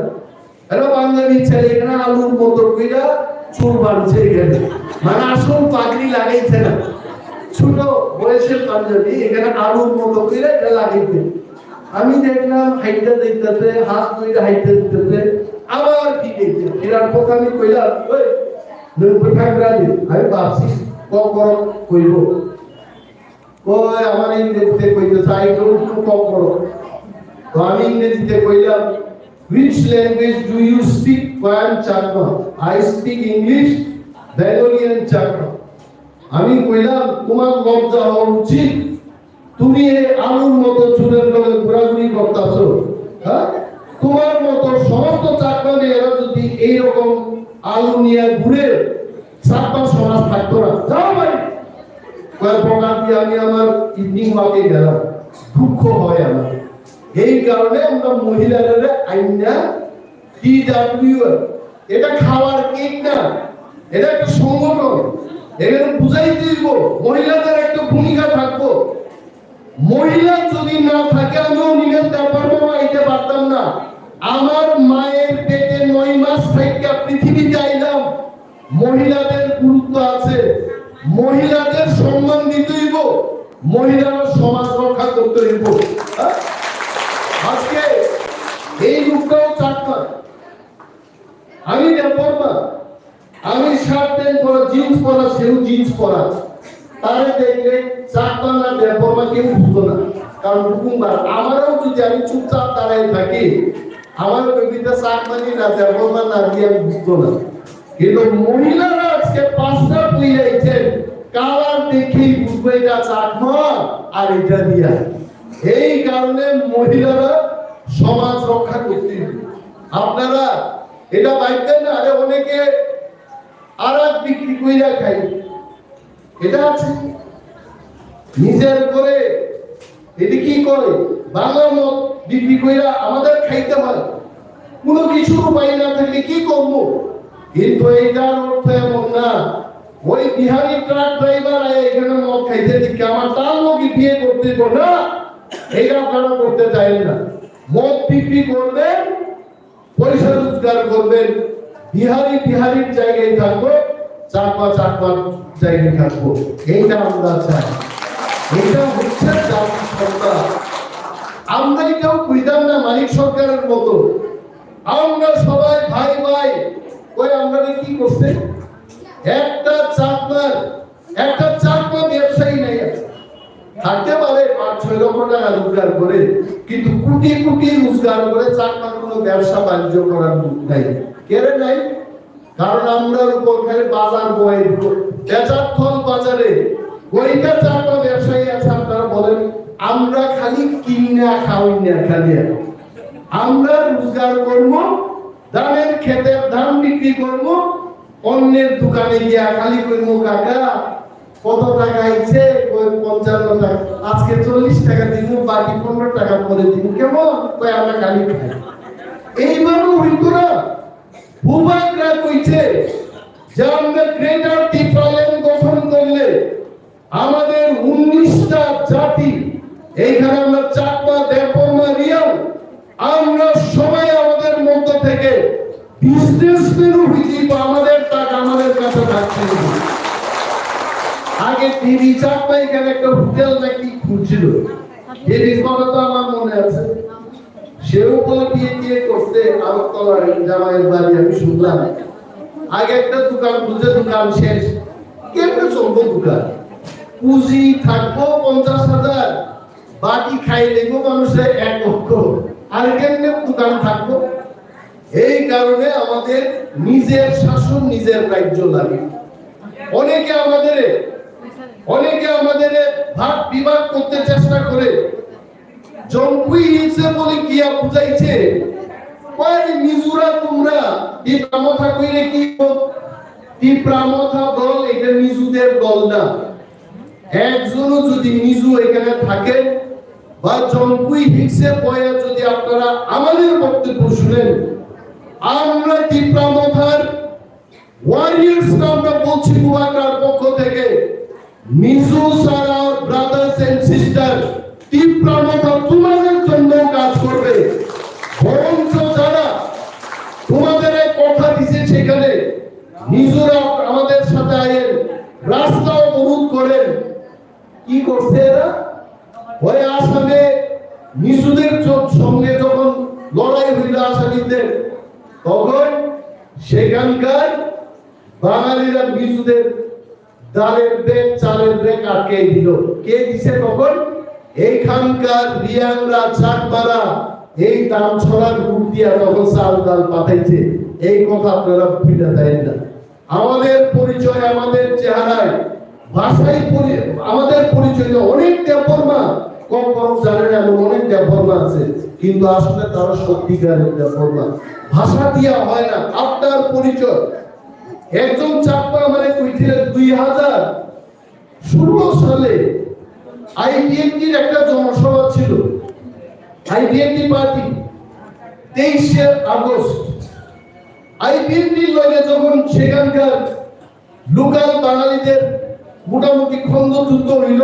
এটা পাঞ্জাবি ছেলে এখানে আলুর মতো কইরা চুল বাঁধছে, এখানে মানে আসল পাগড়ি লাগাইছে না, ছোট বয়সের পাঞ্জাবি, এখানে আলুর মতো কইরা এটা লাগাইছে। আমি দেখলাম হাইটটা দেখতেছে, হাত ধরে হাইটটা দেখতেছে, আবার কি দেখছে, এরার কথা আমি কইলাম, ওই নৌকো ঠাকরা দে, আমি ভাবছি কর কইব, ওই আমার ইংরেজিতে কইতেছে, আই ডোন্ট নো কর। তো আমি ইংরেজিতে কইলাম, which language do you speak? I am Chakma. I speak English, Bengali and Chakma. আমি কইলাম, তোমার লজ্জা হওয়া উচিত, তুমি এই আলুর মতো চুলের লগে ঘোরাঘুরি করতেছো, হ্যাঁ? তোমার মতো সমস্ত চাকমা মেয়েরা যদি এইরকম আলু নিয়ে ঘুরে, চাকমা সমাজ থাকতো না, যাও ভাই কয়েক প্রকার দিয়ে আমি আমার ইভিনিং ওয়াকে গেলাম, দুঃখ হয় আমার। এই কারণে আমরা মহিলাদের আইনা TWR, এটা খাওয়ার কেক না, এটা একটা সংগঠন, এখানে বুঝাই দিব মহিলাদের একটা ভূমিকা থাকবো। মহিলা যদি না থাকে আমিও নিজের ব্যাপারও আইতে পারতাম না। আমার মায়ের পেটে 9 মাস থেকে পৃথিবীতে আইলাম, মহিলাদের গুরুত্ব আছে, মহিলাদের সম্মান দিতে হইব, মহিলারা সমাজ রক্ষা করতে হইব। আজকে এই লোকটাও চাকমা, আমি ব্যাপারটা, আমি শার্ট প্যান্ট পরা, জিন্স পরা, সেও জিন্স পরা, তারে দেখলে চাকমা না ব্যাপারটা কেউ বুঝতো না। কারণ হুকুমবার আমারও যদি আমি চুপচাপ দাঁড়াই থাকি, আমার কবিতা চাকমানি না ব্যাপারটা না দিয়ে আমি বুঝতো না। কিন্তু মহিলারা আজকে 5টা বুঝাইছেন, কালার দেখেই বুঝবে এটা চাকমা আর এটা দিয়া। এই কারণে মহিলারা সমাজ রক্ষা করতে হবে। আপনারা এটা ভাববেন না আরে অনেকে আরাক বিক্রি কইরা খাই, এটা আছে নিজের করে, এটি কি করে বাংলা মদ বিক্রি কইরা আমাদের খাইতে হয়, কোনো কিছু উপায় না থাকলে কি করবো। কিন্তু এইটার অর্থ এমন না ওই বিহারি ট্রাক ড্রাইভার এখানে মদ খাইতে দিকে আমার তার লোকই বিয়ে করতে না, এইটা আপনারা করতে চাইেন না। মদ বিক্রি করবেন, পয়সা রোজগার করবেন, বিহারির জায়গায় থাকবো, চাকমা জায়গায় থাকবো, এইটা আমরা চাই। এটা হচ্ছে জাতীয় সরকার। আমরা এটাও কইতাম না মালিক সরকারের মতো, আমরা সবাই ভাই ভাই। ওই আমরা কি করছে, একটা চাকমা ব্যবসায়ী নাই থাকতে পারে 5-6 লক্ষ টাকা রোজগার করে, কিন্তু কোটি কোটি রোজগার করে চাকমা কোনো ব্যবসা বাণিজ্য করার মুখ নাই। কেন নাই? কারণ আমরা উপর খালি বাজার বই বেচার বাজারে ওইটা চাকমা ব্যবসায়ী আছে। আপনারা বলেন আমরা খালি কিনা খাওয়াই না, খালি আমরা রোজগার করবো, ধানের ক্ষেতের ধান বিক্রি করবো, অন্যের দোকানে গিয়া খালি করবো কাকা কত টাকা আইছে, 55 টাকা, আজকে 40 টাকা দিব, বাকি 15 টাকা পরে দিব, কেমন কই আমরা খালি খাই। এইভাবে হইতো না। ভূভাগরা কইছে যে আমরা গ্রেটার ত্রিপুরাল্যান্ড গঠন করলে আমাদের 19টা জাতি, এইখানে আমরা চাকমা, দেববর্মা, রিয়াং, আমরা সবাই আমাদের মধ্য থেকে বিজনেসম্যান হইতে, আমাদের টাকা আমাদের কাছে থাকতে হবে। আগে টিভি চাকমা এখানে একটা হোটেল নাকি খুঁজছিল, টিভির কথা তো আমার মনে আছে, সেও বলে বিয়ে করতে আগরতলার জামাইয়ের বাড়ি আমি শুনলাম। আগে একটা দোকান খুঁজে, দোকান শেষ, কেমনে চলবো দোকান, পুঁজি থাকবো 50,000, বাকি খাই দেখবো মানুষের 1 লক্ষ, আর কেমনে দোকান থাকবো। এই কারণে আমাদের নিজের শাসন, নিজের রাজ্য লাগে। অনেকে আমাদের ভাগ বিভাগ করতে চেষ্টা করে। জম্পুই হিলসে বলে কিয়া বুঝাইছে, কয় মিজুরা তোমরা টিপ্রামথা কইলে কি, টিপ্রামথা দল এটা মিজুদের দল না। একজনও যদি মিজু এখানে থাকে বা জম্পুই হিলসে বয়া যদি আপনারা আমাদের বক্তব্য শুনেন, আমরা টিপ্রামথার ওয়ারিয়ার্স আমরা বলছি বুবাকার পক্ষ থেকে, মিজু সারা ব্রাদার্স এন্ড সিস্টার, টিপ্রামথা তোমাদের জন্য কাজ করবে। বরঞ্চ যারা তোমাদের কথা দিছে সেখানে মিজুরা আমাদের সাথে আইন, রাস্তা অবরোধ করেন, কি করছে এরা? ওই আসামে মিজুদের সঙ্গে যখন লড়াই হইল আসামিদের, তখন সেখানকার বাঙালিরা মিজুদের ডালের ব্রেক, চালের ব্রেক আটকে দিল। কে দিছে তখন? এইখানকার রিয়াংরা, চাকমারা এই দাম ছড়ার রূপ দিয়া তখন চাল ডাল পাঠাইছে। এই কথা আপনারা ভুলে দেন না। আমাদের পরিচয়, আমাদের চেহারায়, ভাষায় আমাদের পরিচয় অনেক দেববর্মা, কম কম জানেন এমন অনেক দেববর্মা আছে, কিন্তু আসলে তারা সত্যিকারের দেববর্মা। ভাষা দিয়া হয় না। আপনার পরিচয়, একজন চাপা মানে কইছিলেন 2016 সালে আইডিএমটির একটা জনসভা ছিল, আইডিএমটি পার্টি 23 আগস্ট। আইডিএমটির লগে যখন সেখানকার লোকাল বাঙালিদের মোটামুটি খন্দ যুদ্ধ হইল,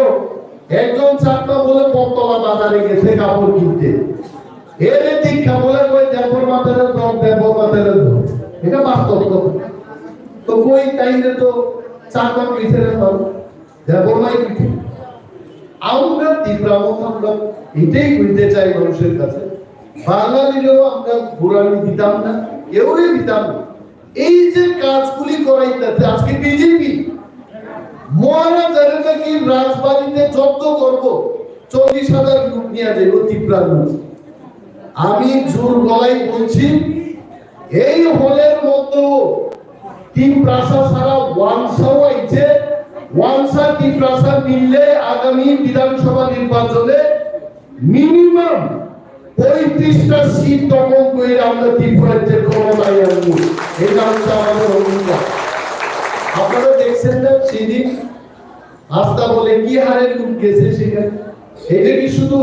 একজন চাপা বলে পতলা বাজারে গেছে কাপড় কিনতে, এর দীক্ষা বলে কই দেবর মাতারে দর, দেবর মাতারে দর, এটা বাস্তব কথা। তো কই টাইমে তো চাপা পিছনে দর, দেবর মাই পিছে। আমরা তীব্রামত আমরা এটাই কইতে চাই মানুষের কাছে, বাঙালিরও আমরা ঘোরানি দিতাম না, কেউই দিতাম না। এই যে কাজগুলি করাইতেছে আজকে বিজেপি, মহারাজারে নাকি রাজবাড়িতে জব্দ করবো, 40,000 লোক নিয়ে যাবো ত্রিপুরার মধ্যে। আমি জোর গলায় বলছি, এই হলের মতো তিন প্রাসা ছাড়া ওয়ানসাও আইছে, ওয়ানসা তিন প্রাসা মিললে আগামী বিধানসভা নির্বাচনে মিনিমাম 35টা সিট দখল করে আমরা ত্রিপুরাতে ক্ষমতায় আনবো। এটা হচ্ছে আমাদের অঙ্গীকার। আপনারা দেখছেন না সেদিন আস্থা বলে কি হারে লোক গেছে সেখানে, এটা কি শুধু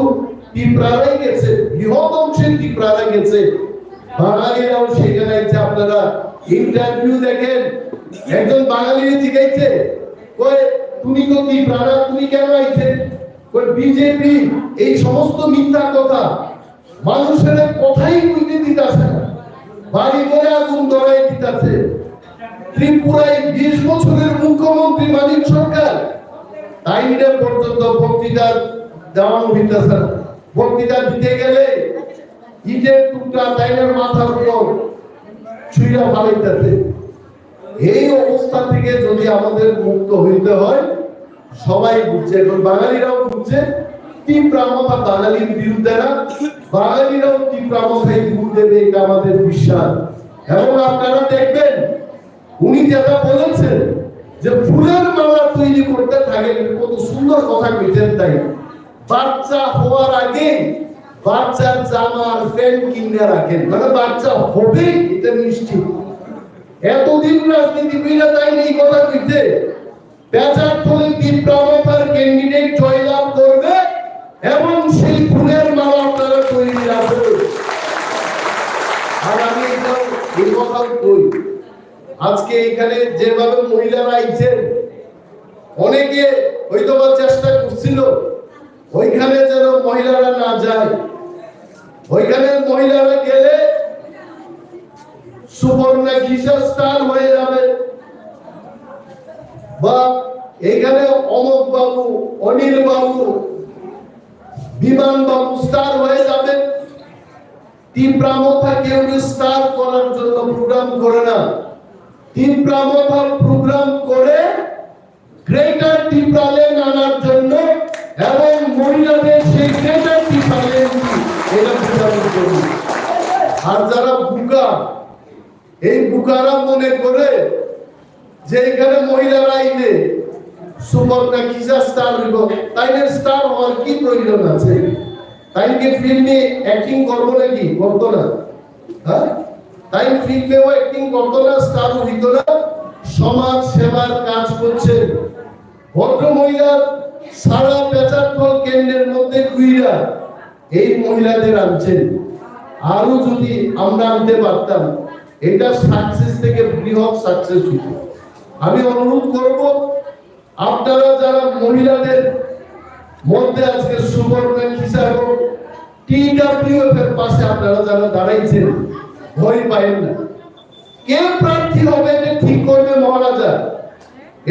ত্রিপুরারাই গেছে, বৃহৎ অংশের ত্রিপুরারা গেছে, বাঙালিরাও সেখানে আছে। আপনারা ইন্টারভিউ দেখেন, একজন বাঙালির জিজ্ঞাসা কই তুমি তো ত্রিপুরা, তুমি কেন আইছে? কই বিজেপি এই সমস্ত মিথ্যা কথা মানুষের কথাই কইতে দিতাছে না, বাড়ি করে আগুন ধরাই দিতাছে। ত্রিপুরায় 20 বছরের মুখ্যমন্ত্রী মানিক সরকার টাইমে পর্যন্ত বক্তৃতা দেওয়ানো হইতেছে না, বক্তৃতা দিতে গেলে ইটের টুকরা টাইমের মাথার উপর ছুঁড়া ফালাইতেছে। এই অবস্থা থেকে যদি আমাদের মুক্ত হইতে হয়, সবাই বুঝছে, এখন বাঙালিরাও বুঝছে তীব্রামতা বাঙালির বিরুদ্ধে না, বাঙালিরাও তীব্রামতায় ভোট দেবে, এটা আমাদের বিশ্বাস। এবং আপনারা দেখবেন উনি যেটা বলেছেন যে ফুলের মালা তৈরি করতে থাকেন, কত সুন্দর কথা কইতেন। তাই বাচ্চা হওয়ার আগে বাচ্চার জামা আর প্যান্ট কিনে রাখেন, মানে বাচ্চা হবে এটা নিশ্চিত। এতদিন রাজনীতিবিদরা তাই এই কথা কইতে, পেঁচার ফলে তীব্রামতার ক্যান্ডিডেট জয়লাভ করবে এবং সেই ফুলের মালা আপনারা তৈরি রাখবেন। আর আমি এই কথা কই, আজকে এখানে যেভাবে মহিলারা আইছেন, অনেকে হয়তো বা চেষ্টা করছিল ওইখানে যেন মহিলারা না যায়, ওইখানে মহিলারা গেলে সুবর্ণা ঘিসা স্টার হয়ে যাবে, বা এখানে অমক বাবু, অনিল বাবু, বিমান বাবু স্টার হয়ে যাবে। তীব্রামতা কেউ স্টার করার জন্য প্রোগ্রাম করে না, তীব্রামতা প্রোগ্রাম করে গ্রেটার ত্রিপুরাল্যান্ড আনার জন্য এবং মহিলাদের সেই গ্রেটার ত্রিপুরাল্যান্ড এটা প্রোগ্রাম করবে। আর যারা বুকা, এই বুকারা মনে করে যে এখানে মহিলারা আইলে সুবর্ণা কিসা স্টার হইব, তাইলে স্টার হওয়ার কি প্রয়োজন আছে? তাইকে ফিল্মে অ্যাক্টিং করবো নাকি? করতো না। হ্যাঁ, তাই ফিল্মেও অ্যাক্টিং করতো না, স্টার হইত না, সমাজ সেবার কাজ করছে। ভদ্র মহিলা সারা পেঁচারফল কেন্দ্রের মধ্যে ঘুইরা এই মহিলাদের আনছেন। আরো যদি আমরা আনতে পারতাম, এটা সাকসেস থেকে বৃহৎ সাকসেস হইত। আমি অনুরোধ করব, আপনারা যারা মহিলাদের মধ্যে আজকে সুবর্ণা খিসা এবং টিডব্লিউএফ এর পাশে আপনারা যারা দাঁড়াইছেন, ভয় পাবেন না। কে প্রার্থী হবে এটা ঠিক করবে মহারাজা,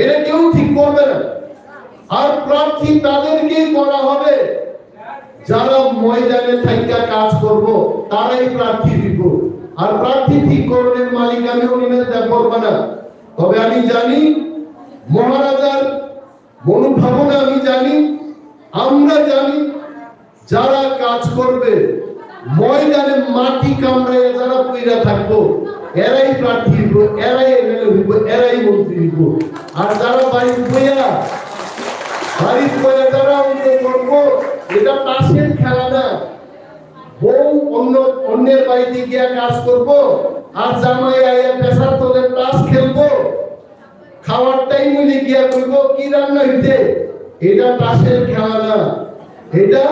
এটা কেউ ঠিক করবে না। আর প্রার্থী তাদেরকেই করা হবে যারা ময়দানে থাইকা কাজ করব, তারাই প্রার্থী দিব। আর প্রার্থী ঠিক করবেন মালিক আমি উনি করবে না। তবে আমি জানি মহারাজার মনোভাবনা, আমি জানি, আমরা জানি, যারা কাজ করবে ময়দানে মাটি কামড়ায় যারা পইরা থাকবো, এরাই প্রার্থী হইব, এরাই এমএলএ হইব, এরাই মন্ত্রী হইব। আর যারা বাড়ির বইয়া যারা করবো, এটা পাশের খেলা না। বউ অন্যের বাড়িতে গিয়া কাজ করবো আর জামাই আইয়া পেশার তলে তাস খেলবো, খাওয়ার টাইম হইলে গিয়া কইব কি রান্না হইতে, এটা তাসের খেলা না, এটা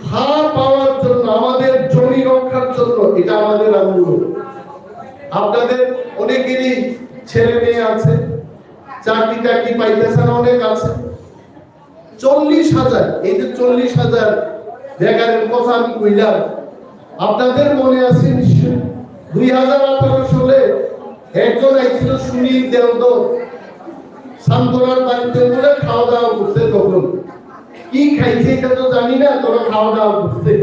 হার পাওয়ার জন্য, আমাদের জমি রক্ষার জন্য এটা আমাদের আন্দোলন। আপনাদের অনেকেরই ছেলে মেয়ে আছে, চাকরি টাকরি পাইতেছে না, অনেক আছে। 40,000, এই যে 40,000 বেকারের কথা আমি কইলাম, আপনাদের মনে আছে নিশ্চয় 2018 সালে একজন আইছিল সুনীল দেওদর, সান্তনার বাড়িতে বলে খাওয়া দাওয়া করতে, তখন কি খাইছে এটা তো জানি না, তবে খাওয়া দাওয়া করতে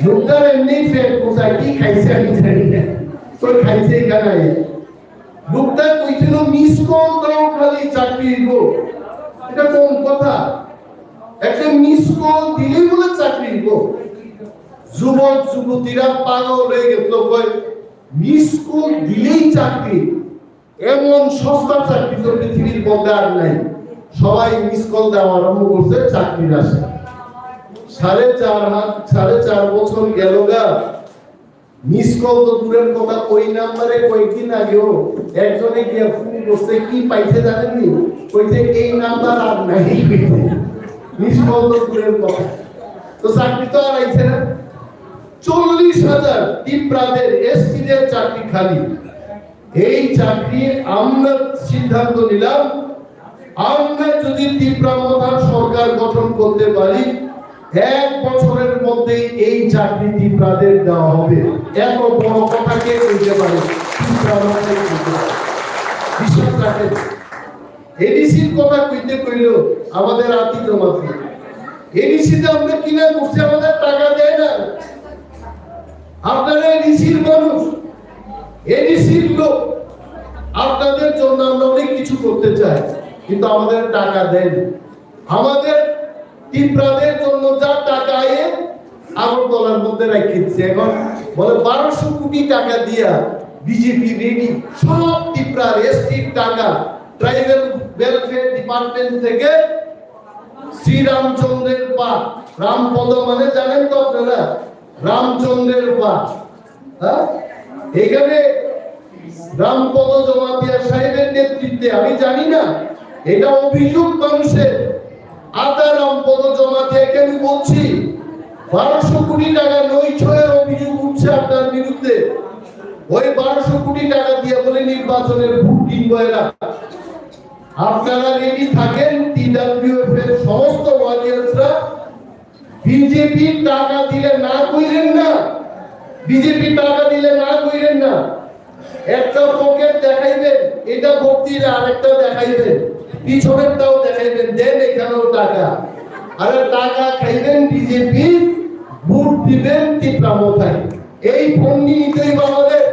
লোকটার এমনি ফেট কোথায় কি খাইছে আমি জানি না, তো খাইছে এখানে। লোকটা কইছিল মিস কল দাও খালি চাকরি দিব, এটা কোন কথা? একটা মিস কল দিলেই বলে চাকরি দিব। যুবক যুবতীরা পাগল হয়ে গেল, কয় মিস কল দিলেই চাকরি, এমন সস্তা চাকরি তো পৃথিবীর মধ্যে আর নাই। সবাই মিস কল দেওয়া আরম্ভ করছে চাকরির আশা। 4.5 বছর গেল গা, মিস কল তো দূরের কথা, ওই নাম্বারে কয়েকদিন আগেও একজনে গিয়ে ফোন করছে, কি পাইছে জানেননি? কইছে এই নাম্বার আর নাই, মিস কল তো দূরের কথা, তো চাকরি তো আর আইছে না। 40,000 টিপ্রাদের এসটিদের চাকরি খালি। এই চাকরি আমরা সিদ্ধান্ত নিলাম, আমরা যদি ত্রিপুরা সরকার গঠন করতে পারি, 1 বছরের মধ্যে এই চাকরি ত্রিপুরাদের দেওয়া হবে। এত বড় কথা কে বলতে পারে? বিশ্বাস রাখেন। এডিসির কথা কইতে কইল আমাদের আতি জমাতে, এডিসিতে আমরা কিনা করছি, আমাদের টাকা দেয় না। আপনারা এডিসির মানুষ, এডিসির লোক, আপনাদের জন্য আমরা অনেক কিছু করতে চাই, কিন্তু আমাদের টাকা দেন। আমাদের ত্রিপুরাদের জন্য যা টাকা আয়ে আগরতলার মধ্যে রাখিয়েছে, এখন বলে 1200 কোটি টাকা দিয়া বিজেপি রেডি, সব ত্রিপুরার এসটির টাকা ট্রাইবাল ওয়েলফেয়ার ডিপার্টমেন্ট থেকে শ্রীরামচন্দ্রের পাঠ, রামপদ মানে জানেন তো আপনারা, রামচন্দ্রের পাঠ, হ্যাঁ, এখানে রামপদ জমাতিয়া সাহেবের নেতৃত্বে, আমি জানি না এটা অভিযোগ মানুষের, আদা রামপদ জমাতিয়া কেন বলছি, 1200 কোটি টাকা নৈছয়ের অভিযোগ উঠছে আপনার বিরুদ্ধে। ওই 1200 কোটি টাকা দিয়ে বলে নির্বাচনের ভোট কিনবো এরা। আপনারা রেডি থাকেন, টিডব্লিউএফ এর সমস্ত ওয়ারিয়ার্সরা বিজেপি টাকা দিলে না কইরেন না, বিজেপি টাকা দিলে না কইরেন না। একটা পকেট দেখাইবেন, এটা ভোট দিলে আরেকটা দেখাইবেন, পিছনেরটাও দেখাইবেন, দেন এখানেও টাকা, আরে টাকা খাইবেন বিজেপি, ভোট দিবেন ত্রিপুরামথায়। এই ফন্ডি নিতেই আমাদের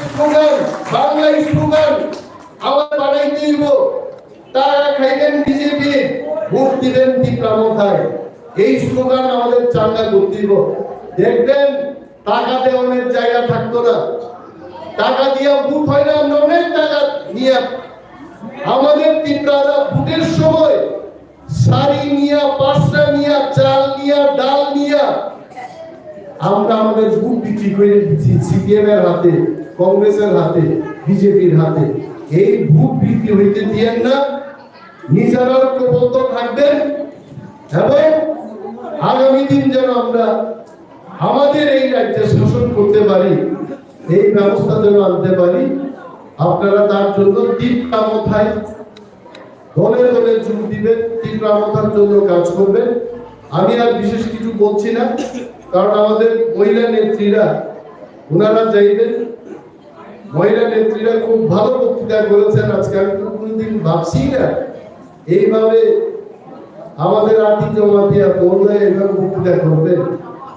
স্লোগান, বাংলায় স্লোগান আবার বানাইতে দিব, টাকা খাইবেন বিজেপি, ভোট দিবেন ত্রিপুরামথায়। এই স্লোগান আমাদের চাঙ্গা করতে দিব। দেখবেন টাকা দেওয়ার জায়গা থাকতো না, টাকা দিয়া ভোট হয় না, আমরা অনেক টাকা নিয়ে আমাদের ত্রিপুরারা ভোটের সময় শাড়ি নিয়া, পাঁচটা নিয়া, চাল নিয়া, ডাল নিয়া আমরা আমাদের ভোট বিক্রি করে দিচ্ছি সিপিএম এর হাতে, কংগ্রেসের হাতে, বিজেপির হাতে। এই ভোট বিক্রি হইতে দিয়েন না, নিজেরা ঐক্যবদ্ধ থাকবেন এবং আগামী দিন যেন আমরা আমাদের এই রাজ্যে শাসন করতে পারি, এই ব্যবস্থা যেন আনতে পারি। আপনারা তার জন্য ত্রিপুরামথায় দলে দলে যোগ দিবেন, ত্রিপুরামথার জন্য কাজ করবেন। আমি আর বিশেষ কিছু বলছি না, কারণ আমাদের মহিলা নেত্রীরা ওনারা যাইবেন। মহিলা নেত্রীরা খুব ভালো বক্তৃতা করেছেন আজকে, আমি তো কোনোদিন ভাবছি না এইভাবে আমাদের আতি জমাতিয়া মহোদয় এইভাবে বক্তৃতা করবেন।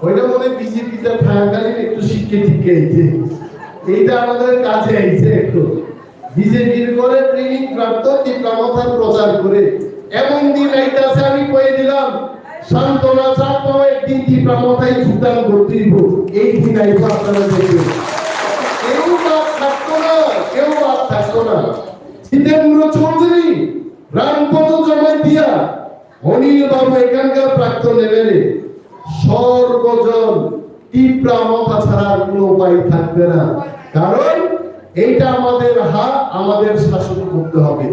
ওইটা মনে বিজেপিটা থাকাকালীন একটু শিক্ষে ঠিকে আইছে, এইটা আমাদের কাজে আইছে একটু। বিজেপির করে ট্রেনিং প্রাপ্ত ত্রিপুরামথার প্রচার করে এমন দিন আইতাছে, আমি কয়ে দিলাম সান্তনা চাপাও একদিন ত্রিপুরামথায় যোগদান করতে দিব। এই দিন আইতো, আপনারা দেখবেন কেউ বাদ থাকতো না, কেউ বাদ থাকতো না। জিতেন্দ্র চৌধুরী, রামপদ জমাতিয়া, অনিল বাবু এখানকার প্রাক্তন এমএলএ, সর্বজন ত্রিপুরামথা ছাড়া কোনো উপায় থাকবে না। কারণ এইটা আমাদের হাত, আমাদের শাসন করতে হবে।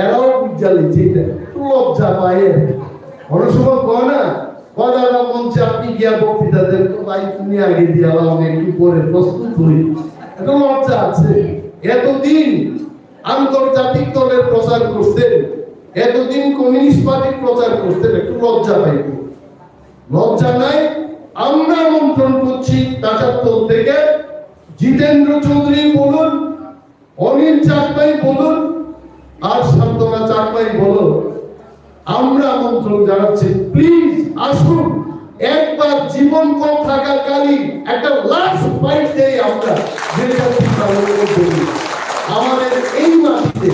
এরাও বুঝালে যেটা লজ্জা পায়, অনেক সময় কয় না কদারা মঞ্চে আপনি গিয়া বক্তৃতা দেন, তো ভাই তুমি আগে দিয়া আমি একটু পরে প্রস্তুত হই, এটা লজ্জা আছে। এতদিন আন্তর্জাতিক দলের প্রচার করতেন, এতদিন কমিউনিস্ট পার্টির প্রচার করতেন, একটু লজ্জা পাইব। লজ্জা নাই। আমরা আমন্ত্রণ করছি টাটাতল থেকে জিতেন্দ্র চৌধুরী বলুন, অনিল চাকমাই বলুন, আর শান্তনা চাকমাই বলুন, আমরা আমন্ত্রণ জানাচ্ছি, প্লিজ আসুন, একবার জীবন কম থাকাকালীন একটা লাস্ট ফাইট দেই আমরা, যেটা বলি আমাদের এই মাটিতে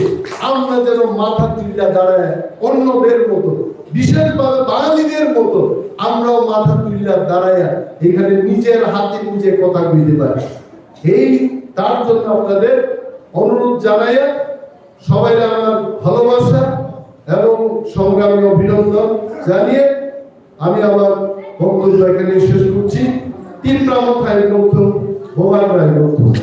আমরা যেন মাথা তুলে দাঁড়ায় অন্যদের মতো, বিশেষভাবে বাঙালিদের মতো আমরাও মাথা তুলে দাঁড়ায় এখানে নিজের হাতে নিজে কথা কইতে পারি। এই তার জন্য আপনাদের অনুরোধ জানাই, সবাই আমার ভালোবাসা এবং সংগ্রামী অভিনন্দন জানিয়ে আমি আমার বক্তব্য এখানে শেষ করছি। তিন প্রামথায় বক্তব্য ভগবান রায় বক্তব্য।